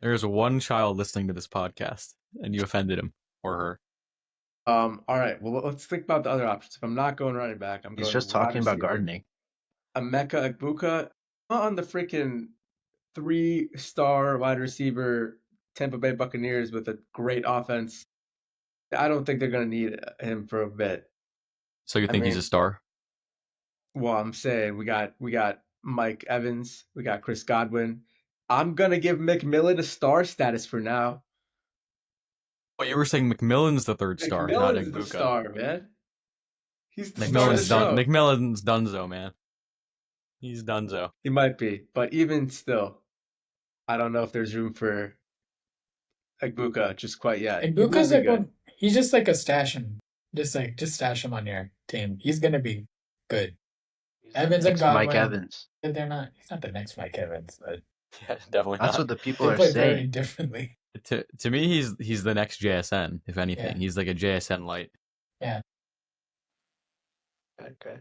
There's one child listening to this podcast, and you offended him or her. All right. Well, let's think about the other options. If I'm not going running back, I'm He's going just wide talking about receiver. gardening. Emeka Egbuka on the freaking 3-star wide receiver Tampa Bay Buccaneers with a great offense. I don't think they're going to need him for a bit. So you I think he's mean- a star? Well, I'm saying we got Mike Evans, we got Chris Godwin. I'm going to give McMillan a star status for now. Well, you were saying McMillan's the third star, not McMillan's the Egbuka. star, man. He's the star of the McMillan's done. show. McMillan's donezo, man. He's donezo. He might be, but even still, I don't know if there's room for Egbuka just quite yet. And He will Buka's be like good. one. He's just like a stash him. Just stash him on your team. He's gonna be good. Evans and Next Mike Godwin. Evans. They're not. He's not the next Mike Evans, but Yeah, definitely That's not. what the people they are play very saying. differently. To me, he's the next JSN. If anything, Yeah. he's like a JSN light. Okay.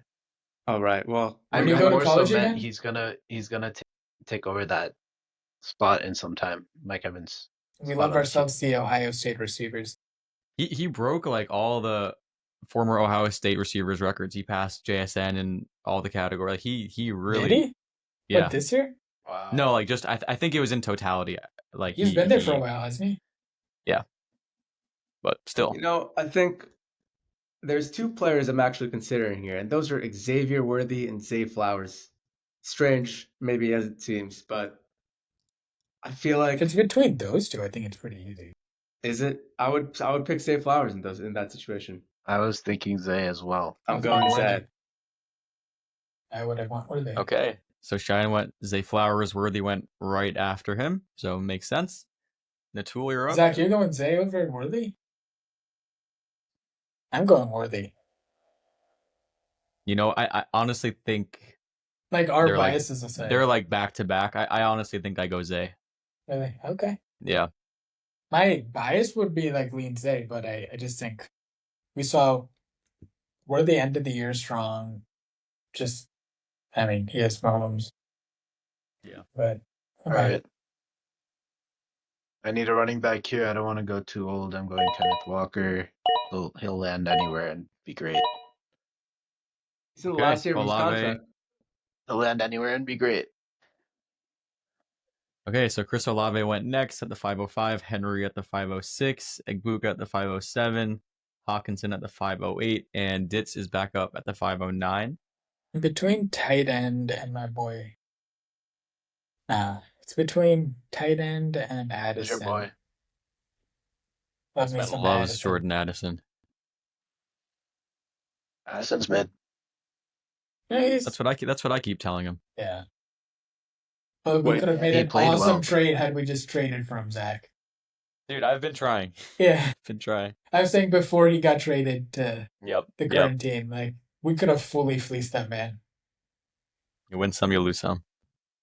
All right. Well, I When you I go to more so college meant again? he's gonna take over that spot in some time. Mike Evans. We spot love on the team. ourselves the Ohio State receivers. He broke like all the former Ohio State receivers records. He passed JSN in all the categories. Like he really Did he? yeah. What, this year? Wow. No, like just I think it was in totality. Like He's been there for a while, hasn't he? but still. I think there's two players I'm actually considering here, and those are Xavier Worthy and Zay Flowers. Strange, maybe as it seems, but I feel If like it's between those two, I think it's pretty easy. is it? I would pick Zay Flowers in that situation. I was thinking Zay as well. I'm Okay, going Worthy. Zay. I would have want Worthy. Okay. So Cheyenne went Zay Flowers, Worthy went right after him. So makes sense. Nitul, you're up. Zach, you're going Zay over Worthy? I'm going Worthy. You know, I honestly think Like our They're like- bias is the same. they're like back to back. I honestly think I go Zay. Really? Okay. Yeah. My bias would be like lean Zay, but I just think we saw Worthy ended the year strong. Just, I mean, he has problems. Yeah. But All right. I need a running back here. I don't want to go too old. I'm going Kenneth Walker. He'll land anywhere and be great. He's in the Okay, last year of his Olave. contract. He'll land anywhere and be great. Okay, so Chris Olave went next at the 505, Henry at the 506, Egbuka at the 507, Hawkinson at the 508, and Dits is back up at the 509. Between tight end and my boy. Nah, it's between tight end and Who's your Addison. boy? Love me Matt some loves Addison. Jordan Addison. Addison's mid. Yeah, That's what I keep telling him. yeah. But we Wait, could have made he an played awesome well. trade had we just traded from Zach. Dude, I've been trying. Yeah, Been trying. I was saying before he got traded to Yep. the current team, like we could have fully fleeced that man. You win some, you lose some.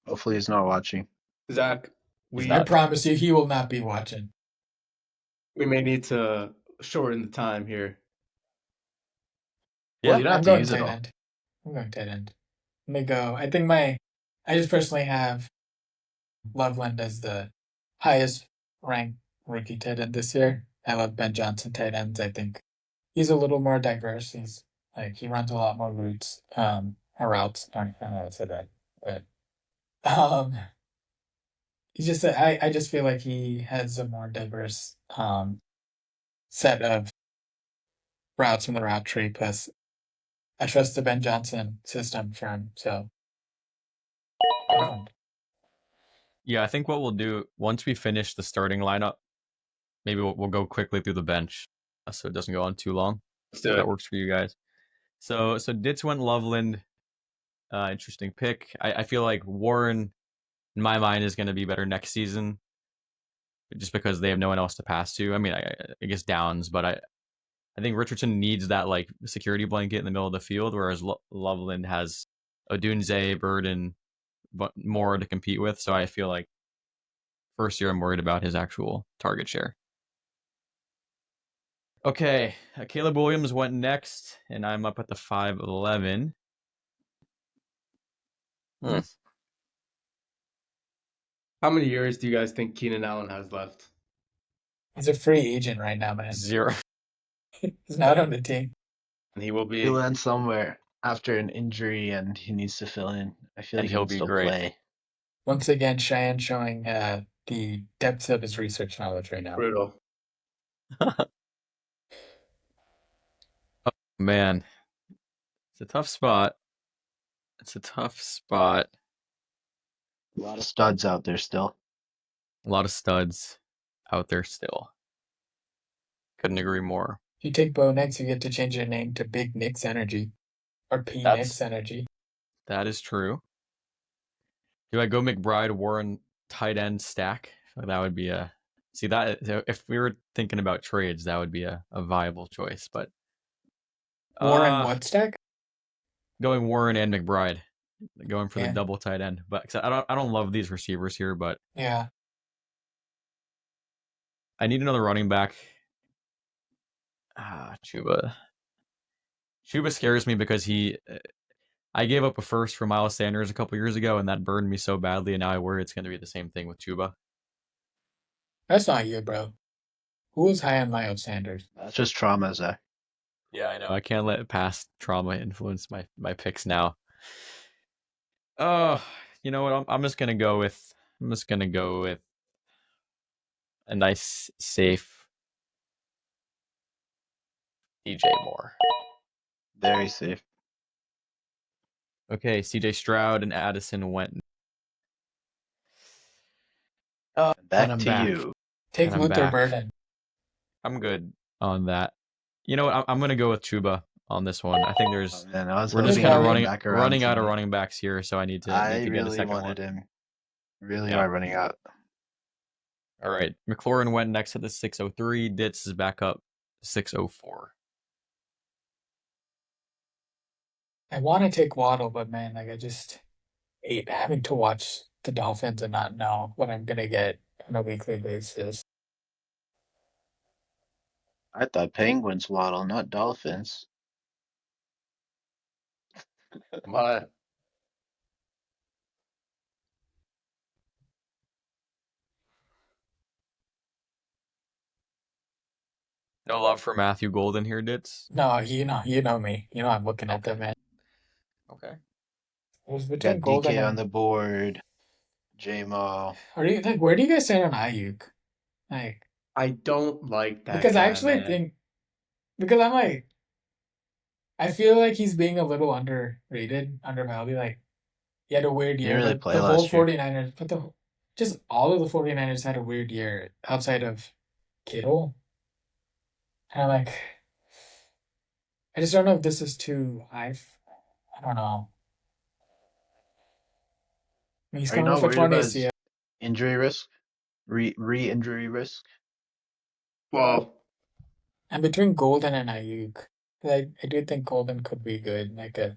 Hopefully he's not watching. Zach, He's we I not. promise you, he will not be watching. we may need to shorten the time here. Well, Yeah, you don't I'm have to going use it tight all. end. I'm going tight end. Let me go. I think I just personally have Loveland as the highest ranked rookie tight end this year. I love Ben Johnson tight ends. I think he's a little more diverse. He runs a lot more routes, routes. I don't know how to say that, but he's just I just feel like he has a more diverse set of routes from the route tree. Plus, I trust the Ben Johnson system for him. So, Yeah, I think what we'll do once we finish the starting lineup, maybe we'll go quickly through the bench so it doesn't go on too long. Let's If do that it. works for you guys. So Dits went Loveland. Interesting pick. I feel like Warren, in my mind, is going to be better next season, just because they have no one else to pass to. I mean, I guess Downs, but I think Richardson needs that like security blanket in the middle of the field, whereas Loveland has Odunze, Burden, but more to compete with. So I feel like first year I'm worried about his actual target share. Okay, Caleb Williams went next, and I'm up at the 511. How many years do you guys think Keenan Allen has left? he's a free agent right now, man. 0. He's not on the team. And he will be. He'll end somewhere after an injury and he needs to fill in. I feel And like he he'll can be still great. play. Once again, Cheyenne showing the depth of his research knowledge right now. Brutal. Man, it's a tough spot. It's a tough spot. A lot of studs out there still. A lot of studs out there still. Couldn't agree more. If you take Bo Nix, you get to change your name to Big Nick's Energy or P Nick's Energy. That is true. Do I go McBride, Warren, tight end stack? That would be a. See, that if we were thinking about trades, that would be a viable choice. But Warren what stack? going Warren and McBride, going for Yeah. the double tight end. But I don't love these receivers here, but Yeah. I need another running back. Chuba. Chuba scares me because I gave up a first for Miles Sanders a couple years ago, and that burned me so badly, and now I worry it's going to be the same thing with Chuba. That's not you, bro. Who was high on Miles Sanders? That's just trauma, Zach. Yeah, I know. I can't let past trauma influence my picks now. Oh, you know what? I'm just gonna go with a nice, safe DJ Moore. Very safe. Okay, CJ Stroud and Addison went. Back I'm to back. you. Take And I'm Luther back. Burden. I'm good on that. You know what? I'm gonna go with Chuba on this one. I think Oh, there's man, I was we're just hoping kind of he'd running back around running to out of me. running backs here, so I need to I get a really second wanted one. him. Really Yeah. are running out. All right, McLaurin went next at the 603. Ditz is back up 604. I want to take Waddle, but man, like I just hate having to watch the Dolphins and not know what I'm gonna get on a weekly basis. I thought Penguins waddle, not Dolphins. My No love for Matthew Golden here, Ditz. No, you know me. You know I'm looking at them, man. Okay. It was between Got Golden DK on and the board. J-Mo. Where do you guys stand on Ayuk? Like, I don't like that because I guy, actually man. think because I'm like I feel like he's being a little underrated, undervalued. Like he had a weird He year, didn't really but play the whole last year. 49ers, just all of the 49ers had a weird year outside of Kittle. And I'm like, I just don't know if this is too high. I don't know. I mean, he's Are you coming not off a worried torn about his ACL. injury risk? Re-injury risk? Well, And between Golden and Ayuk, I do think Golden could be good. if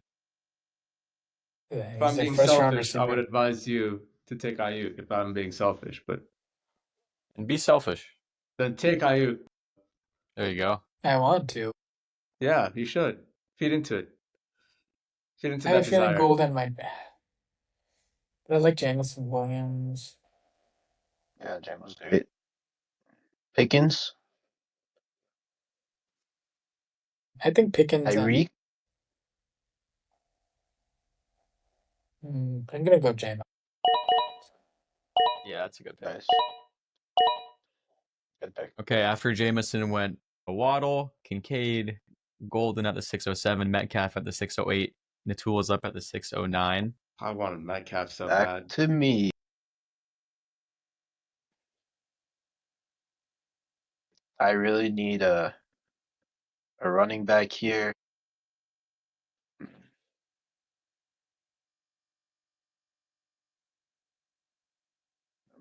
He's I'm a being first round selfish, I would receiver. advise you to take Ayuk if I'm being selfish, but And be selfish. then take Ayuk. There you go. I want to. Yeah, you should. Feed into it. Feed into I have that a feeling desire. Golden might. But I like Jamison Williams. Yeah, J-Mo's great. Pickens? I think Pickens and Tyreek? I'm gonna go Jamo. Yeah, that's a good pick. Nice. Good pick. Okay, after Jameson went a Waddle, Kincaid, Golden at the 607, Metcalf at the 608, Nitul is up at the 609. I wanted Metcalf so Back bad. to me. I really need a running back here.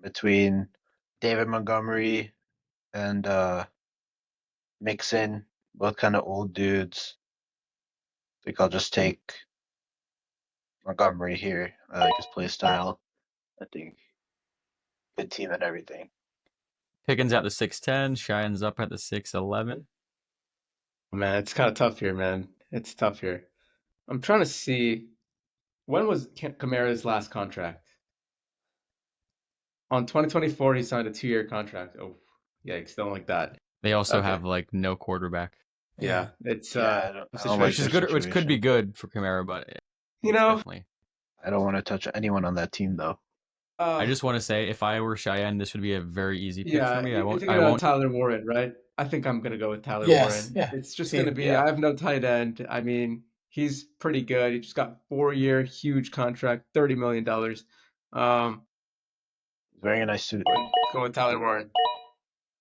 Between David Montgomery and Mixon, both kind of old dudes. I think I'll just take Montgomery here. I like his play style. I think good team and everything. Pickens at the 610, Cheyenne's up at the 611. Man, it's kind of tough here, man. It's tough here. I'm trying to see when was Kamara's last contract? On 2024, he signed a 2-year contract. Oh, yikes! Don't like that. They also Okay. have like no quarterback, Yeah, it's Yeah, a I don't like which is situation. good, which could be good for Kamara, but You it's know, definitely. I don't want to touch anyone on that team though. I just want to say, if I were Cheyenne, this would be a very easy pick for yeah, me. you're thinking I about won't. Tyler Warren, right? I think I'm gonna go with Tyler Yes, Warren. yeah. It's just See, gonna be. Yeah. I have no tight end. I mean, he's pretty good. He just got 4-year huge contract, $30 million. Very nice suit. Go with Tyler Warren.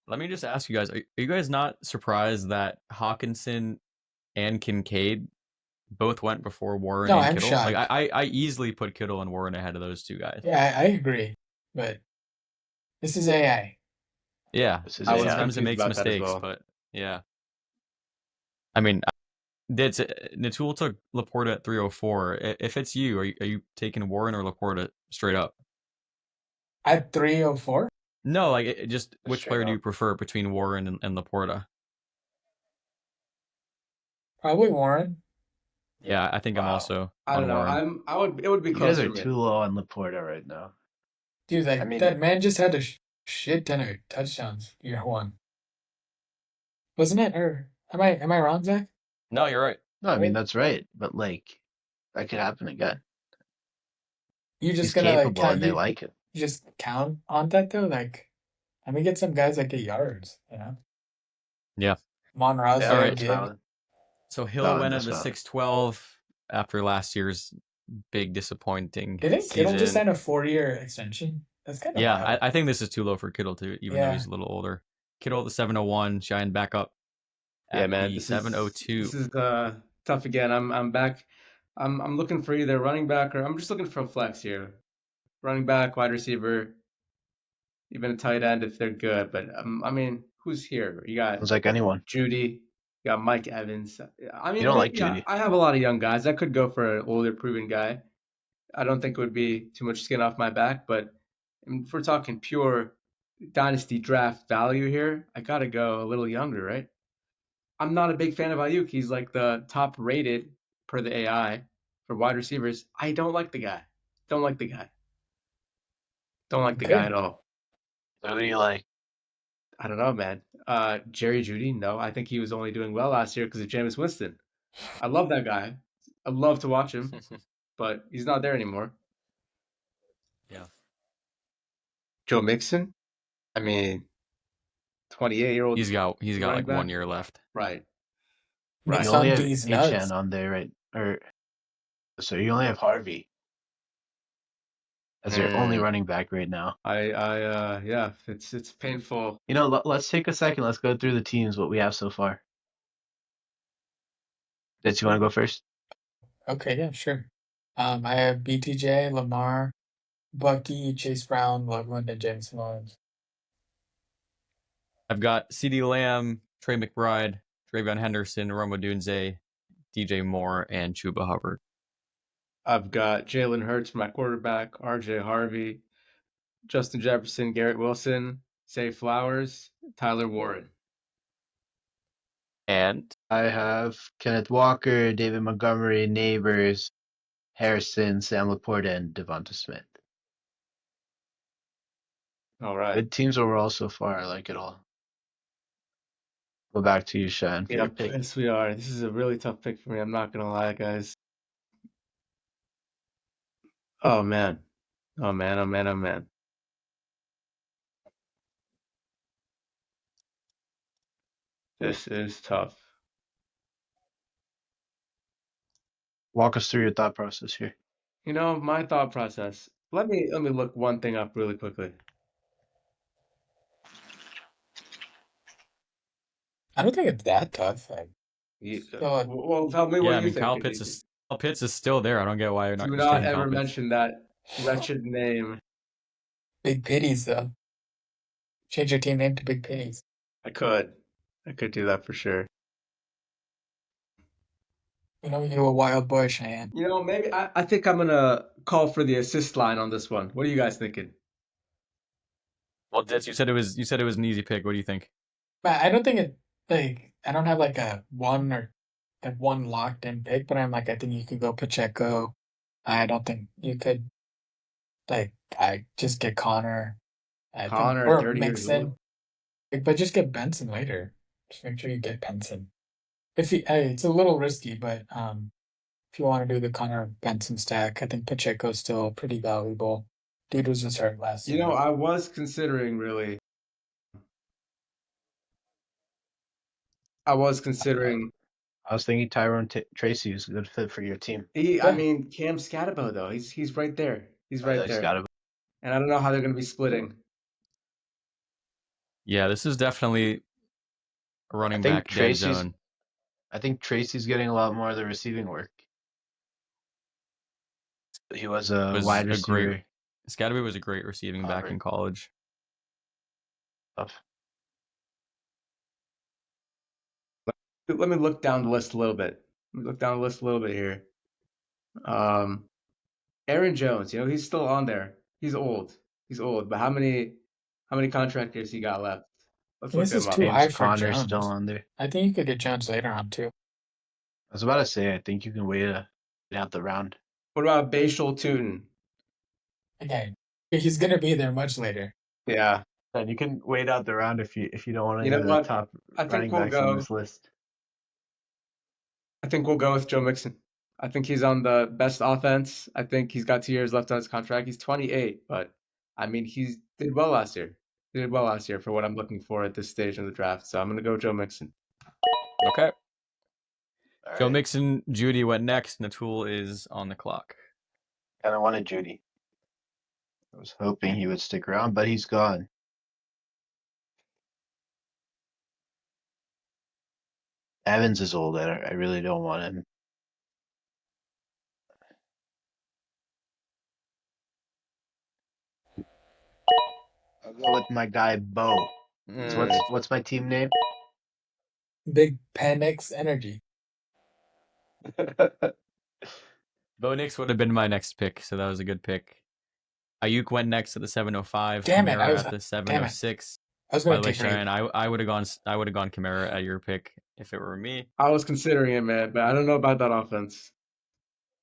Let me just ask you guys: are you guys not surprised that Hawkinson and Kincaid both went before Warren no, and I'm Kittle? shocked. Like I easily put Kittle and Warren ahead of those two guys. Yeah, I agree. But this is AI. Yeah, This is I was AI. sometimes it confused makes about that as mistakes, well. but yeah. I mean, Dits, Natul took Laporta at 304. If it's you, are you taking Warren or Laporta straight up? At 304? No, like just which Straight player do up. you prefer between Warren and Laporta? Probably Warren. Yeah, I think I'm Wow. also I on don't know. Warren. It would be You close guys for are me. too low on Laporta right now. Dude, I mean- that man just had a shit ton of touchdowns year one. Wasn't it? Or am I wrong, Zach? No, you're right. No, I mean Right? that's right, but like that could happen again. You He's just gonna capable count and they like him. you just count on that though? Like, let me get some guys that get yards, you know? Yeah. Monroe, Yeah, All right. that's Gibb. valid. So Hill Valid, went at that's the valid. 612 after last year's big disappointing Didn't Kittle just season. sign a 4-year extension? That's kind of Yeah, wild. I think this is too low for Kittle too, even though Yeah. he's a little older. Kittle at the 701, Shine back up Yeah, at man. the This 702. is tough again. I'm back. I'm looking for either running back or I'm just looking for a flex here. Running back, wide receiver, even a tight end if they're good. But I mean, who's here? You got Sounds like anyone. Judy. You got Mike Evans. I mean, You don't like yeah, Judy. I have a lot of young guys. I could go for an older, proven guy. I don't think it would be too much skin off my back. But if we're talking pure dynasty draft value here, I gotta go a little younger, right? I'm not a big fan of Ayuk. He's like the top rated per the AI for wide receivers. I don't like the guy. Don't like the guy. Don't like the guy Okay. at all. So who do you like? I don't know, man. Jerry Judy, no. I think he was only doing well last year because of Jameis Winston. I love that guy. I love to watch him, but he's not there anymore. Yeah. Joe Mixon. I mean, 28-year-old He's got running like back. 1 year left. Right. My Right. You only son have D's HN nuts. on there, right? Or so you only have Harvey as your only running back right now. Yeah, it's painful. You know, let's take a second. Let's go through the teams, what we have so far. Did you want to go first? Okay, yeah, sure. I have BTJ, Lamar, Bucky, Chase Brown, Loveland, and James Mullins. I've got CeeDee Lamb, Trey McBride, Travion Henderson, Rome Odunze, DJ Moore, and Chuba Hubbard. I've got Jalen Hurts, my quarterback, RJ Harvey, Justin Jefferson, Garrett Wilson, Zay Flowers, Tyler Warren. And I have Kenneth Walker, David Montgomery, Neighbors, Harrison, Sam Laporte, and Devonta Smith. All right. Good teams overall so far. I like it all. Go back to you, Shayan, for your pick. Yes, we are. This is a really tough pick for me. I'm not gonna lie, guys. Oh man. Oh man. Oh man. Oh man. This is tough. Walk us through your thought process here. You know, my thought process. Let me look one thing up really quickly. I don't think it's that tough. Well, tell me what yeah, I you mean think. Kyle Pitts is still there. I don't get why you're not Do just not taking Kyle ever Pitts. mention that wretched name. Big Pitties, though. Change your team name to Big Pitties. I could do that for sure. You know, you're a wild boy, Cheyenne. You know, maybe I think I'm gonna call for the assist line on this one. What are you guys thinking? Well, Dits, you said it was an easy pick. What do you think? But I don't think it, like, I don't have like a one locked in pick, but I think you could go Pacheco. I don't think you could, I just get Connor. I think, Connor, or 30 years old. Mixon. But just get Benson later. Just make sure you get Benson. It's a little risky, but if you want to do the Connor Benson stack, I think Pacheco's still pretty valuable. Dude was just hurt last You year. know, I was considering really. I was considering. I was thinking Tyrone Tracy is a good fit for your team. I mean, Cam Scatabo though. He's right there. He's right there. And I don't know how they're going to be splitting. Yeah, this is definitely a running back dead zone. I think Tracy's getting a lot more of the receiving work. He was a wide receiver. Scatterby was a great receiving back in college. Let me look down the list a little bit. Here. Aaron Jones, you know, he's still on there. He's old. But how many contract years he got left? Let's look This at is him up. too high for Connor's Jones. still on there. I think you could get Jones later on too. I was about to say, I think you can wait out the round. What about Bashal Tootin? Okay, he's gonna be there much later. Yeah. And you can wait out the round if you don't want You know any of what? the top I think running we'll backs go. on this list. I think we'll go with Joe Mixon. I think he's on the best offense. I think he's got 2 years left on his contract. He's 28, but I mean, he did well last year. For what I'm looking for at this stage in the draft. So I'm going to go Joe Mixon. Okay. All Joe right. Mixon, Judy went next. Nitul is on the clock. Kind of wanted Judy. I was hoping he would stick around, but he's gone. Evans is old. I really don't want him. I'll go with my guy Bo. So what's my team name? Big Penix Energy. Bo Nix would have been my next pick, so that was a good pick. Ayuk went next at the 705. Damn it, Kamara at the 706. I was By going the way, to take Reed. Shayan, I would have gone Kamara at your pick if it were me. I was considering it, man, but I don't know about that offense.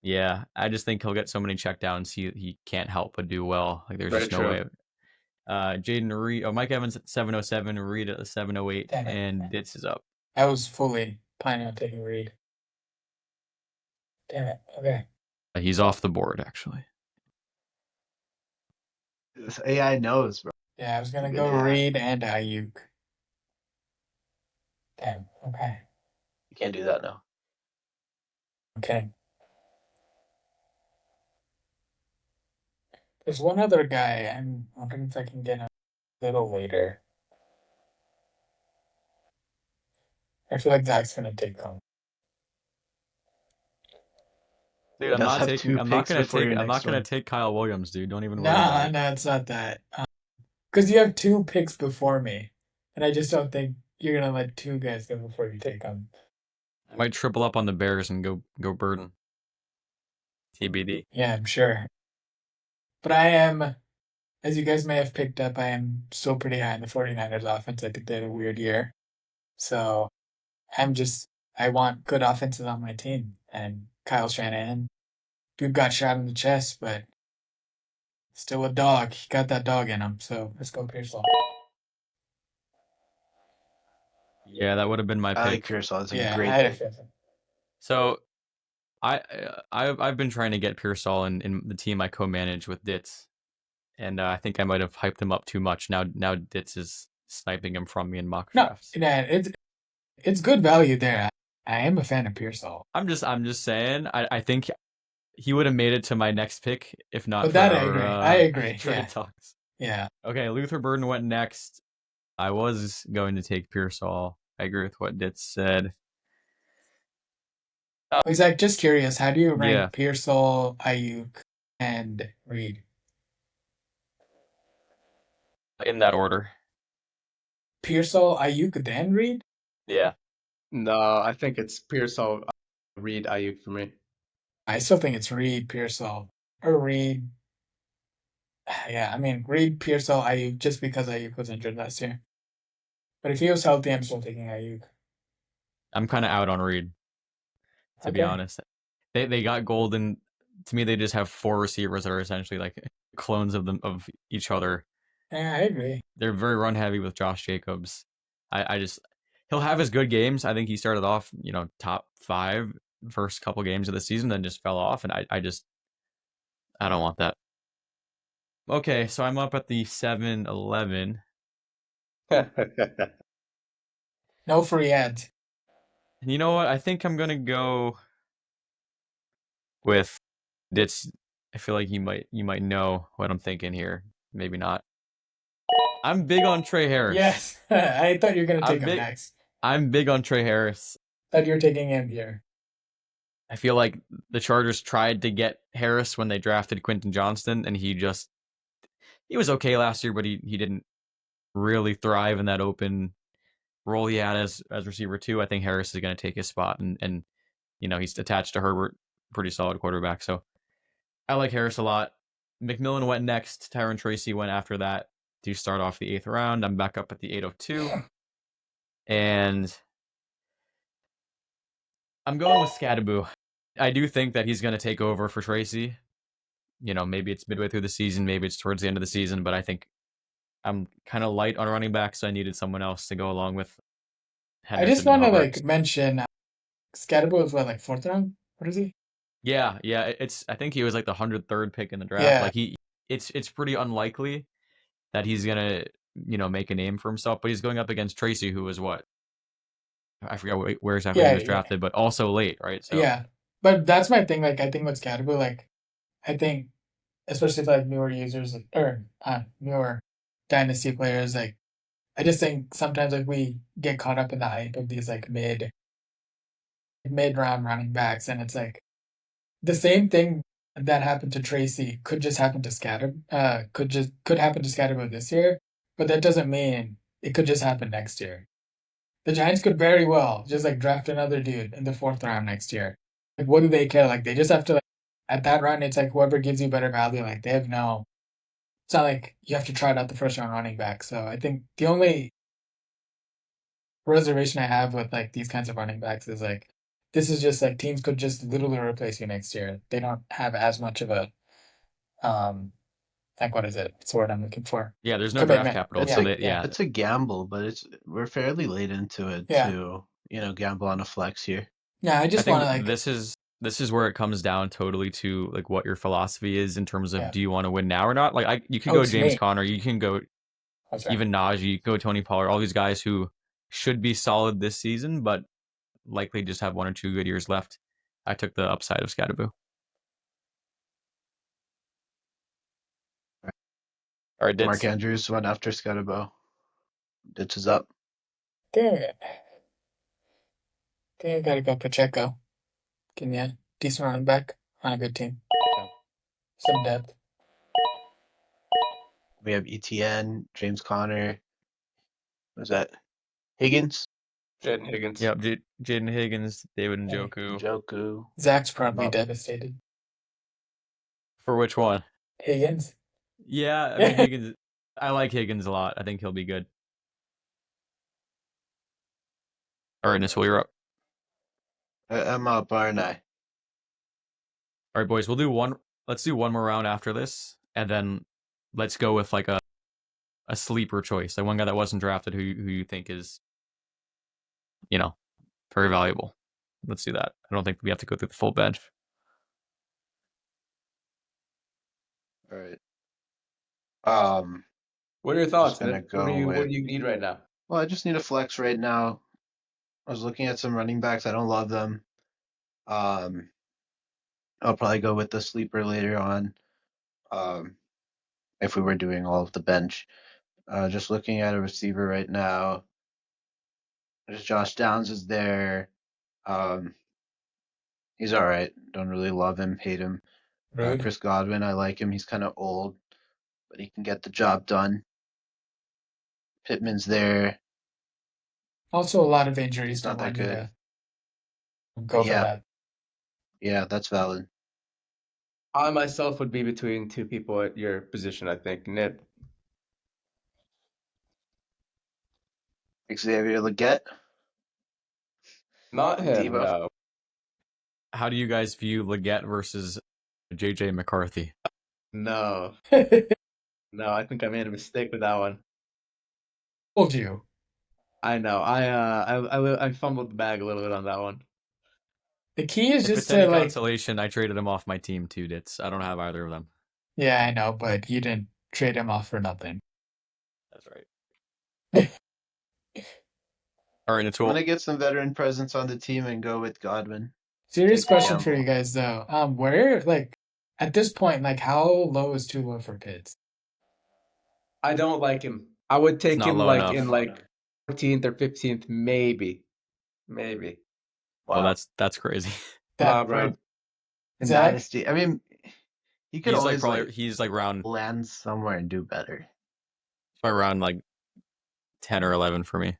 Yeah, I just think he'll get so many checkdowns. He can't help but do well. Like there's just no way. Jaden Reed, Mike Evans at 707, Reed at the 708, and Dits is up. I was fully planning on taking Reed. Damn it. Okay. He's off the board actually. This AI knows, bro. Yeah, I was gonna Good go hat. Reed and Ayuk. Damn. Okay. You can't do that now. Okay. There's one other guy. I'm wondering if I can get him a little later. I feel like Zach's gonna take him. Dude, He does have two picks before your I'm not next gonna one. take Kyle Williams, dude. Don't even worry about Nah, it. no, it's not that. Because you have two picks before me, and I just don't think you're gonna let two guys go before you take them. I might triple up on the Bears and go Burden. TBD. Yeah, I'm sure. But I am, as you guys may have picked up, I am still pretty high in the 49ers offense. I think they had a weird year. So I want good offenses on my team. And Kyle Shanahan, dude got shot in the chest, but still a dog. He got that dog in him. So let's go Pearsall. Yeah, that would have been my I like pick. Pearsall. That's a Yeah, great I had a pick. feeling. So I've been trying to get Pearsall in the team I co-manage with Dits, and I think I might have hyped him up too much. Now Dits is sniping him from me in mock No, drafts. yeah, it's good value there. I am a fan of Pearsall. I'm just saying. I think he would have made it to my next pick if not But for that I our agree. I agree. trade Yeah. talks. Yeah. Okay, Luther Burden went next. I was going to take Pearsall. I agree with what Dits said. Zach, just curious, how do you rank Yeah. Pearsall, Ayuk, and Reed? In that order. Pearsall, Ayuk, then Reed? Yeah. No, I think it's Pearsall, Reed, Ayuk for me. I still think it's Reed, Pearsall, or Reed. Yeah, I mean, Reed, Pearsall, Ayuk, just because Ayuk was injured last year. But if he was healthy, I'm still taking Ayuk. I'm kind of out on Reed, to be Okay. honest. They got Golden. To me, they just have four receivers that are essentially like clones of each other. Yeah, I agree. They're very run heavy with Josh Jacobs. I just he'll have his good games. I think he started off, top 5 first couple games of the season, then just fell off, and I don't want that. Okay, so I'm up at the 7-11. No free ads. And you know what? I think I'm gonna go with Dits. I feel like you might know what I'm thinking here. Maybe not. I'm big on Trey Harris. Yes. I thought you were going to take him big. next. I'm big on Trey Harris. Thought you were taking him here. I feel like the Chargers tried to get Harris when they drafted Quentin Johnston, and he was okay last year, but he didn't really thrive in that open role he had as receiver 2. I think Harris is going to take his spot, and he's attached to Herbert, pretty solid quarterback. So I like Harris a lot. McMillan went next. Tyron Tracy went after that to start off the 8th round. I'm back up at the 802. And I'm going with Scadaboo. I do think that he's going to take over for Tracy. Maybe it's midway through the season, maybe it's towards the end of the season, but I think I'm kind of light on running backs, so I needed someone else to go along with Henderson. I just want to Hubbard. mention Scadaboo is what, 4th round? What is he? Yeah. I think he was like the 103rd pick in the draft. Yeah. Like it's pretty unlikely that he's gonna make a name for himself, but he's going up against Tracy, who was what, I forget where exactly he was drafted, but also late, right? So yeah, but that's my thing. I think with Scadaboo, I think especially for newer users or newer Dynasty players, I just think sometimes we get caught up in the hype of these mid round running backs, and it's the same thing that happened to Tracy could just happen to could happen to Scadaboo this year, but that doesn't mean it could just happen next year. The Giants could very well just draft another dude in the 4th round next year. What do they care? They just have to at that round. It's whoever gives you better value. They have no. It's not like you have to try it out the 1st round running back. So I think the only reservation I have with these kinds of running backs is this is just teams could just literally replace you next year. They don't have as much of a what is it? It's the word I'm looking for. Yeah, there's no commitment. draft capital. It's a gamble, but we're fairly late into it to gamble on a flex here. Yeah, I just want to this is this is where it comes down totally to like what your philosophy is in terms of Yeah. do you want to win now or not? Like you can Oh, go it's James me. Conner, you can go That's right. even Najee, you can go Tony Pollard, all these guys who should be solid this season, but likely just have 1 or 2 good years left. I took the upside of Scadaboo. All right, Mark Dits. Andrews went after Scudabo. Dits is up. Dang it. Think I gotta go Pacheco. Can you decent running back on a good team? Some depth. We have ETN, James Conner. Was that Higgins? Jaden Higgins. Yep, Jaden Higgins, David Hey. Njoku. Njoku. Zach's probably Up. devastated. For which one? Higgins. Yeah, I mean Higgins. I like Higgins a lot. I think he'll be good. All right, Nitul, you're up. I'm up, aren't I? All right, boys, we'll do one. Let's do one more round after this, and then let's go with like a sleeper choice, like one guy that wasn't drafted who you think is, very valuable. Let's do that. I don't think we have to go through the full bench. All right. What are your thoughts, gonna man? go What with- do you need right now? Well, I just need a flex right now. I was looking at some running backs. I don't love them. I'll probably go with the sleeper later on. If we were doing all of the bench. Just looking at a receiver right now. Just Josh Downs is there. He's all right. Don't really love him, hate him. Rude. Chris Godwin, I like him. He's kind of old, but he can get the job done. Pittman's there. Also, a lot of injuries. He's not Don't that want you good. to go for Yeah. that. Yeah, that's valid. I myself would be between two people at your position, I think. Nip. Xavier Leggett. Not him, Devo. no. How do you guys view Leggett versus JJ McCarthy? No. No, I think I made a mistake with that one. Told you. I know. I fumbled the bag a little bit on that one. The key is If just it's any to like. consolation, I traded him off my team too, Dits. I don't have either of them. Yeah, I know, but you didn't trade him off for nothing. That's right. All right, I'm Nitul. gonna get some veteran presence on the team and go with Godwin. Serious Take the question for gamble. you guys though. Where like at this point, like how low is too low for Pitts? I don't like him. I would take not him low like enough. in like 14th or 15th, maybe. Maybe. Well, Wow. that's crazy. That Bro. In Zach? Dynasty, I mean, he could He's like always probably he's like round land somewhere and do better. like 10 or 11 for me.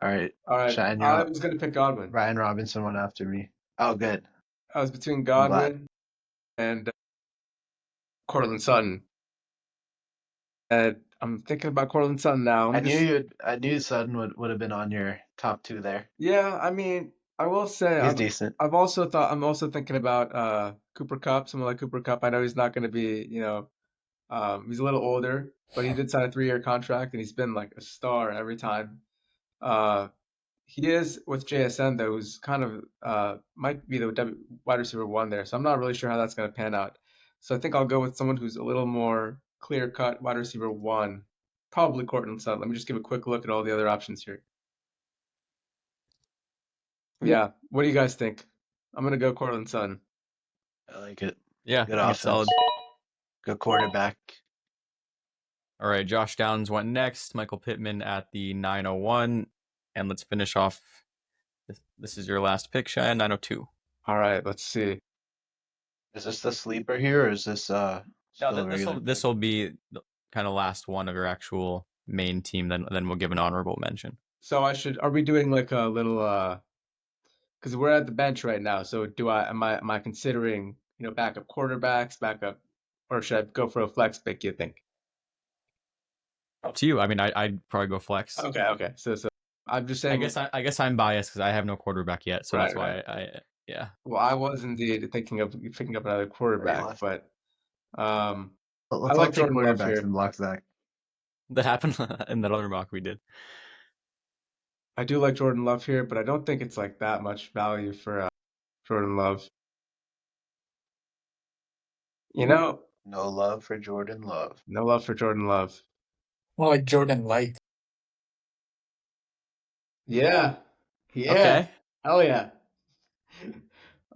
All right, All right. Shayan, you're I up. was gonna pick Godwin. Ryan Robinson went after me. Oh, good. I was between glad. Godwin and Cortland Sutton. And I'm thinking about Cortland Sutton now. I knew Sutton would have been on your top two there. Yeah, I mean, I will say He's decent. I'm also thinking about Cooper Kupp, someone like Cooper Kupp. I know he's not going to be, he's a little older, but he did sign a 3-year contract and he's been like a star every time. He is with JSN though, who's kind of might be the wide receiver one there. So I'm not really sure how that's going to pan out. So I think I'll go with someone who's a little more clear-cut wide receiver one, probably Cortland Sutton. Let me just give a quick look at all the other options here. Yeah, what do you guys think? I'm gonna go Cortland Sutton. I like it. Yeah, Good I think it's offense. solid. Good quarterback. All right, Josh Downs went next. Michael Pittman at the 901. And let's finish off. This is your last pick, Shayan, 902. All right, let's see. Is this the sleeper here, or is this still No, a regular? this will be the kind of last one of your actual main team. Then we'll give an honorable mention. So are we doing like a little because we're at the bench right now. So am I considering, backup quarterbacks, or should I go for a flex pick, you think? Up to you. I mean, I'd probably go flex. Okay. So I'm just saying. I guess I'm biased because I have no quarterback yet, so that's Right. why yeah. Well, I was indeed thinking of picking up another quarterback, left. but Let's I all like take Jordan Love quarterbacks here. and block Zach. That happened in that other mock we did. I do like Jordan Love here, but I don't think it's like that much value for Jordan Love. No love for Jordan Love. No love for Jordan Love. More like Jordan Light. Yeah. Yeah. Okay. Hell yeah.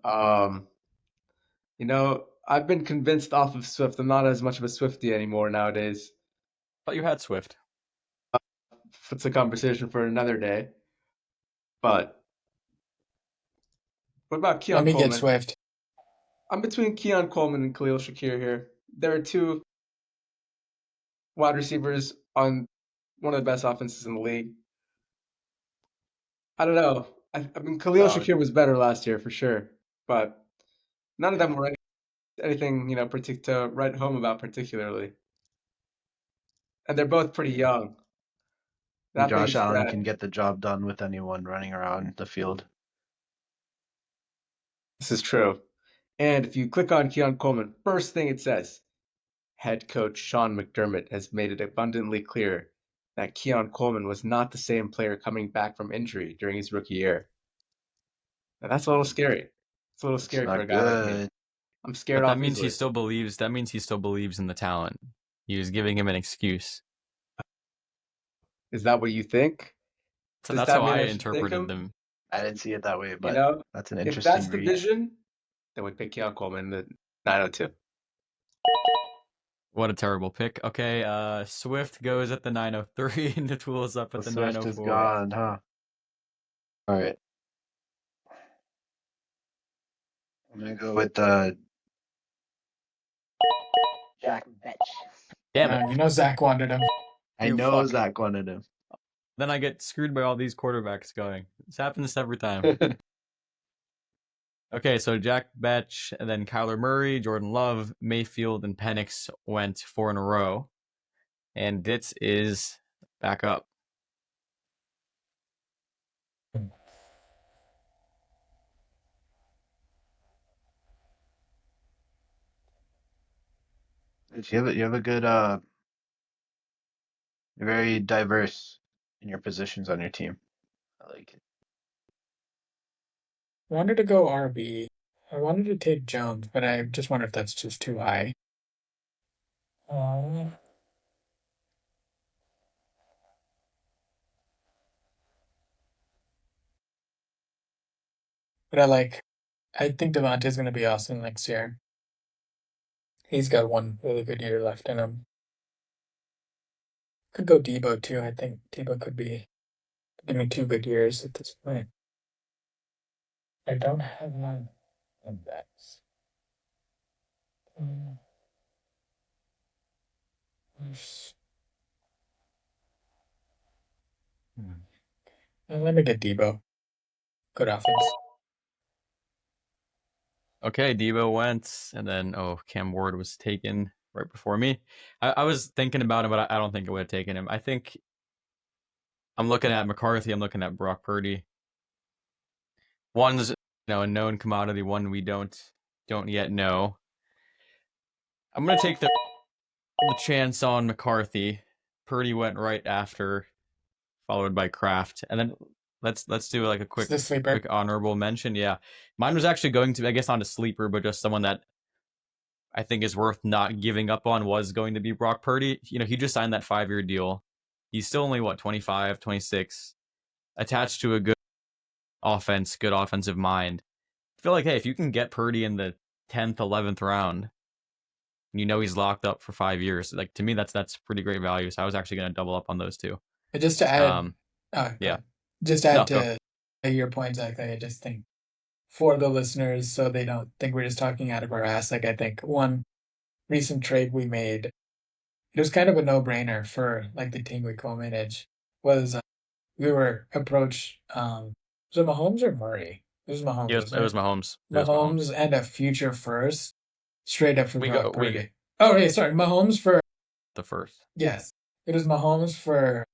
Um, I've been convinced off of Swift. I'm not as much of a Swiftie anymore nowadays. Thought you had Swift. It's a conversation for another day. But what about Let Keon me get Coleman? Swift. I'm between Keon Coleman and Khalil Shakir here. There are two wide receivers on one of the best offenses in the league. I don't know. I mean, Khalil Solid. Shakir was better last year for sure, but none of them were anything to write home about particularly. And they're both pretty young. That being Josh Allen said, can get the job done with anyone running around the field. this is true. And if you click on Keon Coleman, first thing it says, head coach Sean McDermott has made it abundantly clear that Keon Coleman was not the same player coming back from injury during his rookie year. Now that's a little scary. It's a little It's scary for a not guy like me. good. I'm scared But that off means he easily. still believes. That means he still believes in the talent. He was giving him an excuse. Is that what you think? So Does that's that how mean I I should take interpreted him? them. I didn't see it that way, You but know, that's an if interesting that's the read. vision, then we pick Keon Coleman in the 902. What a terrible pick. Okay, Swift goes at the 903 and Nitul is up at The the Swift is 904. gone, huh? All right. I'm gonna go with Jack Betch. Damn it. You know Zach wanted him. I You know fuck. Zach wanted him. Then I get screwed by all these quarterbacks going. This happens every time. Okay, so Jack Betch, and then Kyler Murray, Jordan Love, Mayfield, and Penix went 4 in a row. And Dits is back up. You have a good you're very diverse in your positions on your team. I like it. I wanted to go RB. I wanted to take Jones, but I just wonder if that's just too high. Um, but I think Devontae's going to be awesome next year. He's got one really good year left in him. Could go Debo too. I think Debo could be giving 2 good years at this point. I don't have none of that. Let me get Debo. Good offense. Okay, Debo went, and then Cam Ward was taken right before me. I was thinking about him, but I don't think I would have taken him. I think I'm looking at McCarthy. I'm looking at Brock Purdy. One's a known commodity. One we don't yet know. I'm gonna take the chance on McCarthy. Purdy went right after, followed by Kraft, and then let's do like a It's the sleeper. quick honorable mention. Yeah, mine was actually going to, I guess, on a sleeper, but just someone that I think is worth not giving up on was going to be Brock Purdy. He just signed that 5-year deal. He's still only 25, 26, attached to a good offense, good offensive mind. I feel like, hey, if you can get Purdy in the 10th, 11th round, he's locked up for 5 years. Like, to me, that's pretty great value. So I was actually going to double up on those two. But just to add, Yeah. just add No, to your point, Zach. I just think for the listeners, so they don't think we're just talking out of our ass. I think one recent trade we made, it was kind of a no-brainer for the team we co-manage. Was we were approached. Was it Mahomes or Murray? It was Mahomes. it was Mahomes. Mahomes and a future first, straight up for Brock We Purdy. Oh, yeah, sorry, Mahomes for the first. yes. It was Mahomes for.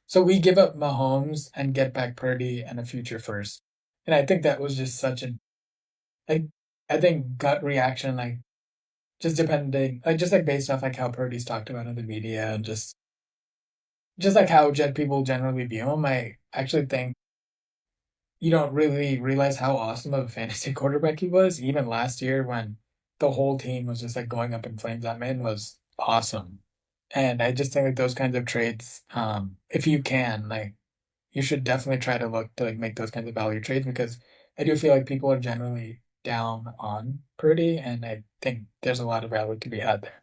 So we give up Mahomes and get back Purdy and a future first, and I think that was just such an I think gut reaction, just depending, just based off how Purdy's talked about in the media and just just like how people generally view him, I actually think you don't really realize how awesome of a fantasy quarterback he was. Even last year when the whole team was just like going up in flames, that man was awesome. And I just think like those kinds of trades, if you can, like you should definitely try to look to like make those kinds of value trades because I do feel like people are generally down on Purdy, and I think there's a lot of value to be had there.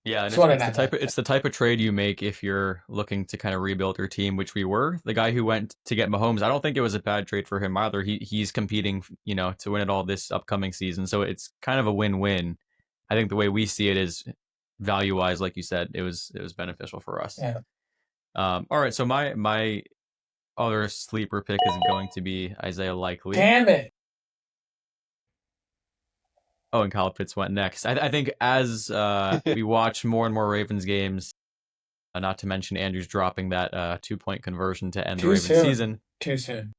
Yeah, and Just wanted it's to the add type that. of it's the type of trade you make if you're looking to kind of rebuild your team, which we were. The guy who went to get Mahomes, I don't think it was a bad trade for him either. He's competing, to win it all this upcoming season, so it's kind of a win-win. I think the way we see it is value-wise, like you said, it was beneficial for us. Yeah. All right, so my other sleeper pick is going to be Isaiah Likely. Damn it! Oh, and Kyle Pitts went next. I think as we watch more and more Ravens games, not to mention Andrews dropping that 2-point conversion to end the Ravens season. Too soon.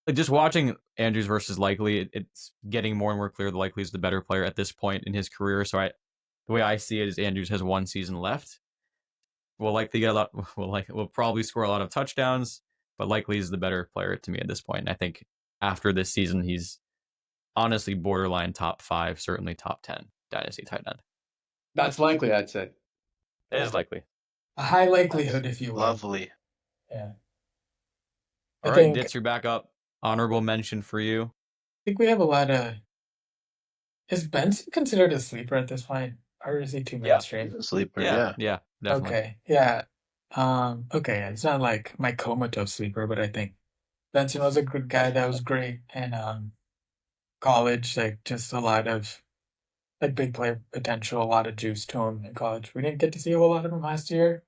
Like just watching Andrews versus Likely, it's getting more and more clear that Likely is the better player at this point in his career. So the way I see it is Andrews has one season left. Will likely get a lot. Will probably score a lot of touchdowns, but Likely is the better player to me at this point. And I think after this season, he's honestly borderline top 5, certainly top 10 dynasty tight end. That's likely, I'd say. It is likely. A high likelihood, if you will. Lovely. Yeah. All right, Dits, you're back up. Honorable mention for you. I think we have a lot of. Is Benson considered a sleeper at this point, or is he too mainstream? He's a sleeper. Yeah, definitely. Okay, yeah. Okay, it's not like my comatose sleeper, but I think Benson was a good guy that was great in college. Like just a lot of like big play potential, a lot of juice to him in college. We didn't get to see a whole lot of him last year,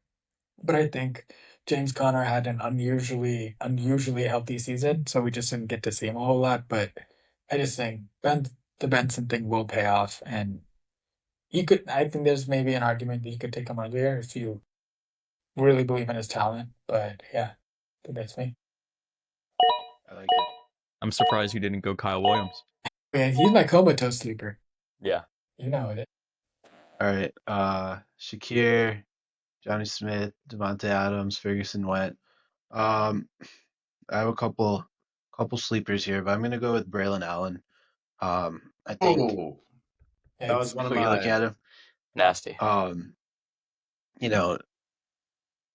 but I think James Conner had an unusually healthy season, so we just didn't get to see him a whole lot. But I just think the Benson thing will pay off, and I think there's maybe an argument that you could take him earlier if you really believe in his talent. But yeah, I think that's me. I like it. I'm surprised you didn't go Kyle Williams. Man, he's my comatose sleeper. Yeah. You know it. All right. Shakir, Johnny Smith, Devontae Adams, Ferguson went. I have a couple sleepers here, but I'm gonna go with Braylon Allen. I think That was one of what you're looking my. at him. Nasty. You know,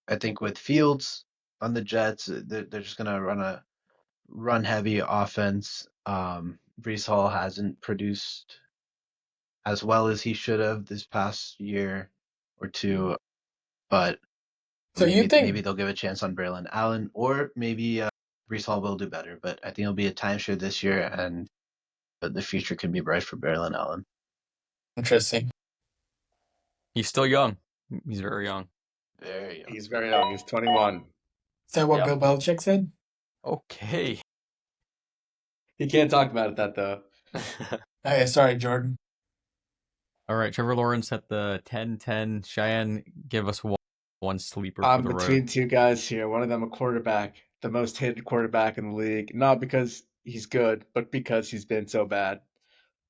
I think with Fields on the Jets, they're just gonna run a run heavy offense. Brees Hall hasn't produced as well as he should have this past year or two, but So you think maybe they'll give a chance on Braylon Allen, or maybe Brees Hall will do better. But I think it'll be a timeshare this year, and the future can be bright for Braylon Allen. interesting? He's still young. He's very young. Very young. He's very young. He's 21. Is that what Yeah. Bill Belichick said? Okay. He can't talk about that though. Okay, sorry, Jordan. All right, Trevor Lawrence at the 10-10. Cheyenne, give us one sleeper for I'm the between road. two guys here. One of them a quarterback, the most hated quarterback in the league. Not because he's good, but because he's been so bad.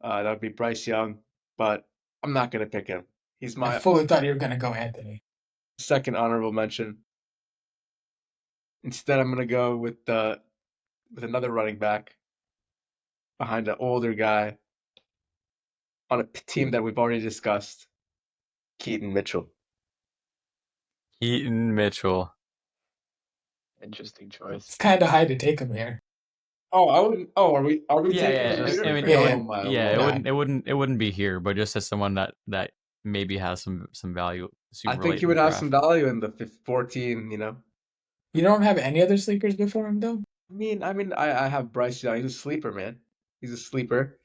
That would be Bryce Young, but I'm not gonna pick him. He's I my fully thought you were gonna go Anthony. second honorable mention. Instead, I'm gonna go with another running back behind an older guy on a team that we've already discussed, Keaton Mitchell. Keaton Mitchell. Interesting choice. It's kind of high to take him here. Oh, I wouldn't. Oh, are we Yeah. taking him I mean, here? Yeah. Oh my yeah, lord. it wouldn't be here, but just as someone that maybe has some value. I super think late he in would the have draft. some value in the 14. You don't have any other sleepers before him, though? I have Bryce Young. He's a sleeper, man. He's a sleeper.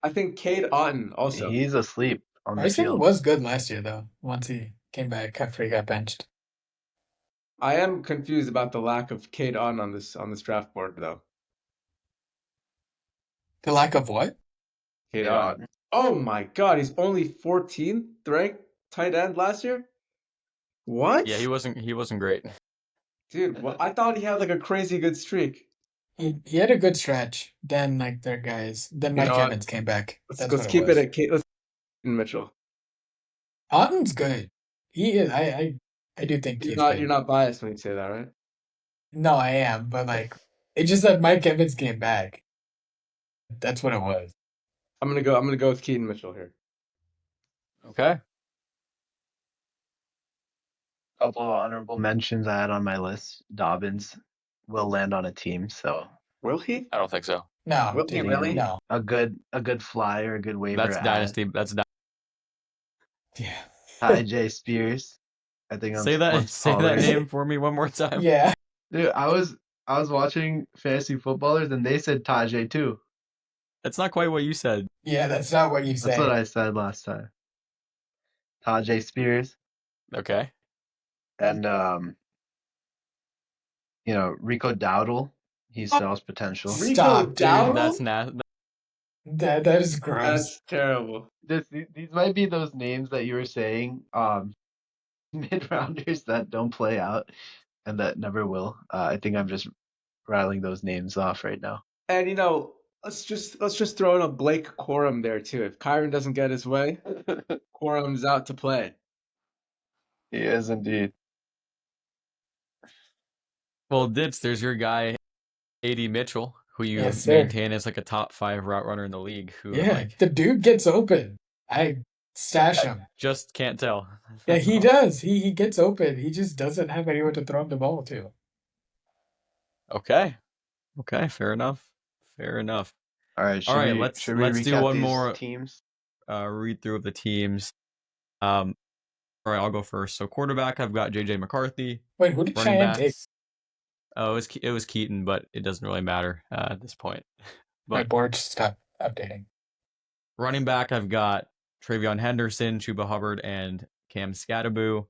I think Cade Otton also. He's asleep on the Bryce Young field. was good last year, though, once he came back after he got benched. I am confused about the lack of Cade Otton on this draft board, though. The lack of what? Cade Cade Otton. Otton. Oh my God, he's only 14th ranked tight end last year. What? Yeah, he wasn't great. Dude, well, I thought he had like a crazy good streak. He had a good stretch. Then, like, their guys. Then You Mike know what? Evans came back. That's Let's what keep was. it at Cade. Let's Mitchell. Otton's good. He is. I do think You're he's not good. you're not biased when you say that, right? No, I am, but like it's just that Mike Evans came back. That's what it was. I'm gonna go with Keaton Mitchell here. Okay. Couple of honorable mentions I had on my list. Dobbins will land on a team, so Will he? I don't think so. No, Will he dude, really? no. a good flyer, a good waiver That's ad. Dynasty. Yeah. Ty J Spears. I think I'm Say that already. name for me one more time. Yeah. Dude, I was watching fantasy footballers and they said Tajay too. That's not quite what you said. Yeah, that's not what you That's what say. I said last time. Tajay Spears Okay. and Rico Dowdle. He sells potential. Rico Stop, dude. Dowdle? That's not. That is gross. That's terrible. These might be those names that you were saying, mid rounders that don't play out and that never will. I think I'm just rattling those names off right now. And let's just throw in a Blake Corum there too. If Kyron doesn't get his way, Corum's out to play. He is indeed. Well, Dits, there's your guy, A.D. Mitchell, who you Yes, sir. maintain as like a top 5 route runner in the league. Who Yeah, like the dude gets open. I stash him. just can't tell. Yeah, he does. He gets open. He just doesn't have anyone to throw him the ball to. Okay. Okay. Fair enough. Fair enough. All right, Let's should we do recap one these more teams? read through of the teams. All right, I'll go first. So quarterback, I've got JJ McCarthy. Wait, who did Running Cheyenne take? backs. Oh, it was Keaton, but it doesn't really matter at this point. My But board stopped updating. running back, I've got Travion Henderson, Chuba Hubbard, and Cam Scattaboo.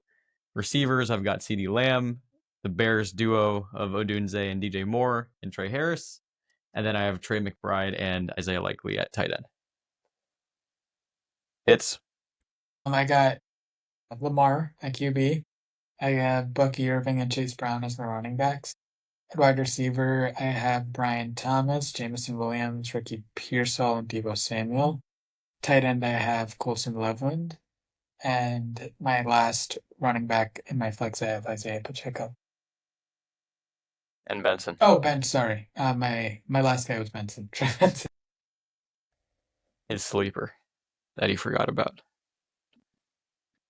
Receivers, I've got CeeDee Lamb, the Bears duo of Odunze and DJ Moore, and Trey Harris. And then I have Trey McBride and Isaiah Likely at tight end. It's I got Lamar at QB. I have Bucky Irving and Chase Brown as my running backs. At wide receiver, I have Brian Thomas, Jameson Williams, Ricky Pearsall, and Deebo Samuel. Tight end, I have Colson Loveland. And my last running back in my flex, I have Isaiah Pacheco. and Benson. Oh, Ben, sorry. My last guy was Benson. Trey Benson. His sleeper that he forgot about.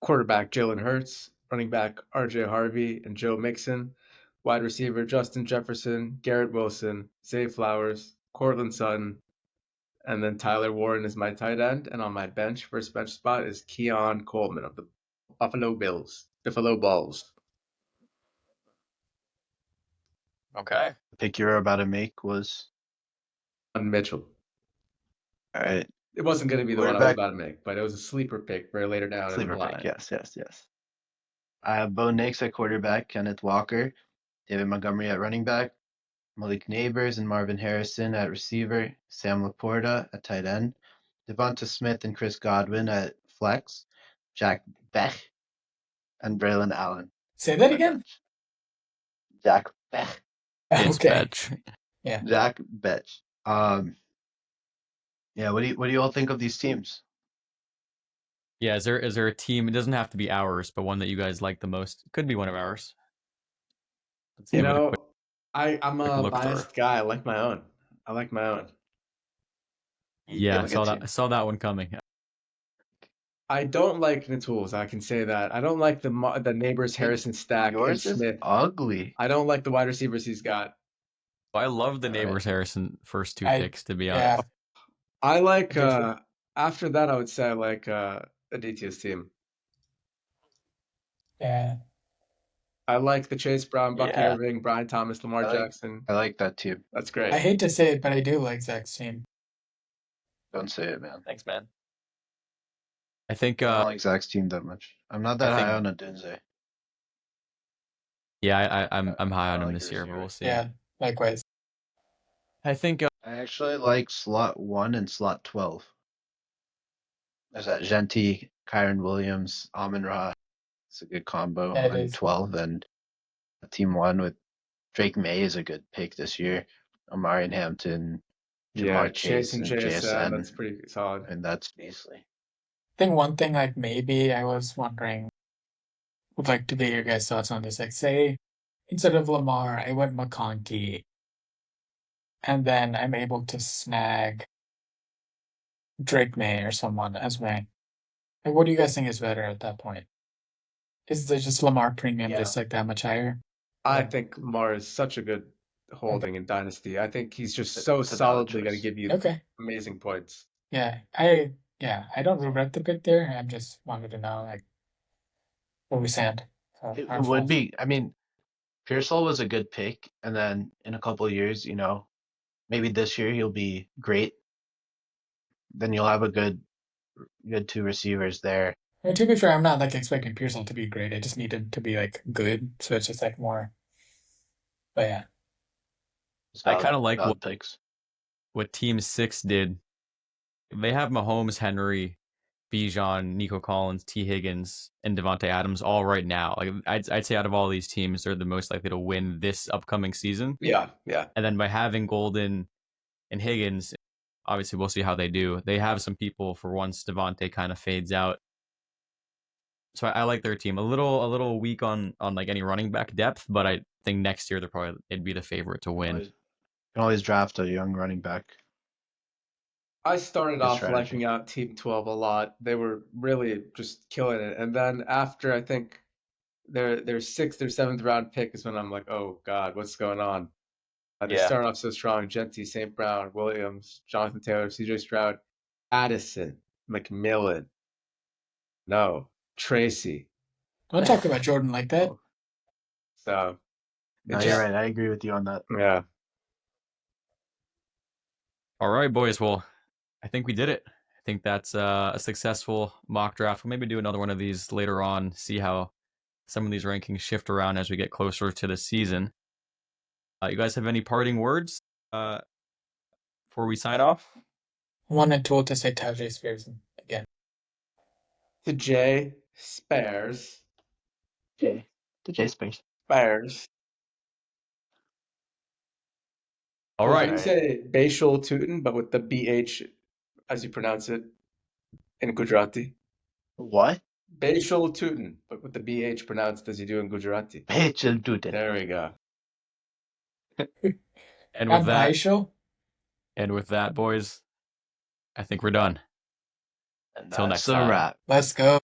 Quarterback Jalen Hurts, running back RJ Harvey and Joe Mixon, wide receiver Justin Jefferson, Garrett Wilson, Zay Flowers, Cortland Sutton, and then Tyler Warren is my tight end. And on my bench, first bench spot is Keon Coleman of the Buffalo Balls. Okay. The pick you were about to make was On Mitchell. all right. It wasn't going to be the one I was Quarterback. about to make, but it was a sleeper pick for later down in Sleeper the line. pick. Yes. I have Bo Nix at quarterback, Kenneth Walker, David Montgomery at running back, Malik Neighbors and Marvin Harrison at receiver, Sam Laporta at tight end, Devonta Smith and Chris Godwin at flex, Jack Beck and Braylon Allen. Say that My again? bench. Jack Beck. It's Okay. Betch. Jack Betch. Yeah, what do you all think of these teams? Yeah, is there a team? It doesn't have to be ours, but one that you guys like the most. It could be one of ours. Let's give it a quick. I'm quick a look through. biased guy. I like my own. Yeah, Give a I saw that one coming. I don't like Nitul's. I can say that. I don't like the neighbors Harrison stack and Yours is Smith. ugly. I don't like the wide receivers he's got. I love the All right. neighbors Harrison first two I- picks, to be Yeah. honest. I like Different. after that I would say I like Aditya's team. Yeah. I like the Chase Brown, Bucky Yeah. Irving, Brian Thomas, Lamar I like- Jackson. I like that too. That's great. I hate to say it, but I do like Zach's team. Don't say it, man. Thanks, man. I think I don't like Zach's team that much. I'm not that I think- high on Odunze. yeah, I'm high I on him like this your year, but receiver. we'll see. Yeah, likewise. I think I actually like slot 1 and slot 12. There's that Genti, Kyron Williams, Amon Ra. It's a good combo That on is. 12. And team 1 with Drake May is a good pick this year. Omarion Hampton, Yeah, Jamar Chase, and JSN. that's pretty solid. And that's basically. I think one thing like maybe I was wondering would like to get your guys' thoughts on this. Like, say, instead of Lamar, I went McConkey, and then I'm able to snag Drake May or someone as my. Like, what do you guys think is better at that point? Is the just Lamar premium Yeah. just like that much higher? I Yeah. think Lamar is such a good holding in Dynasty. I think he's just It's so a valid solidly going to choice. give you Okay. amazing points. Yeah. I don't regret the pick there. I'm just wanted to know like where we stand. So It our would thoughts. be. I mean, Pearsall was a good pick, and then in a couple of years, maybe this year he'll be great. Then you'll have a good two receivers there. I mean, to be fair, I'm not like expecting Pearsall to be great. I just need him to be like good. So it's just like more. But yeah. It's I kind of like valid picks. what Team 6 did. They have Mahomes, Henry, Bijan, Nico Collins, T. Higgins, and Devontae Adams all right now. Like I'd say out of all these teams, they're the most likely to win this upcoming season. Yeah, yeah. And then by having Golden and Higgins, obviously we'll see how they do. They have some people for once Devontae kind of fades out. So I like their team. A little weak on like any running back depth, but I think next year it'd be the favorite to win. You can always draft a young running back. I started Good off strategy. liking out Team 12 a lot. They were really just killing it. And then after I think their sixth or seventh round pick is when I'm like, oh God, what's going on? They Yeah. started off so strong. Genty, St. Brown, Williams, Jonathan Taylor, CJ Stroud, Addison, McMillan, no, Tracy. Don't talk about Jordan like that. So it No, you're just, right. I agree with you on that. yeah. All right, boys. Well, I think we did it. I think that's a successful mock draft. We'll maybe do another one of these later on, see how some of these rankings shift around as we get closer to the season. You guys have any parting words before we sign off? One and tool to say Tajay Spears again. To Jay Spares. The J Space. Spares. All Well, right. can you say Bashul Tutin, but with the BH as you pronounce it in Gujarati? What? Bashul Tutin, but with the BH pronounced as you do in Gujarati. Bachel Duden. There we go. And And with that, boys, I think we're done. And Till that's next a time. wrap. Let's go.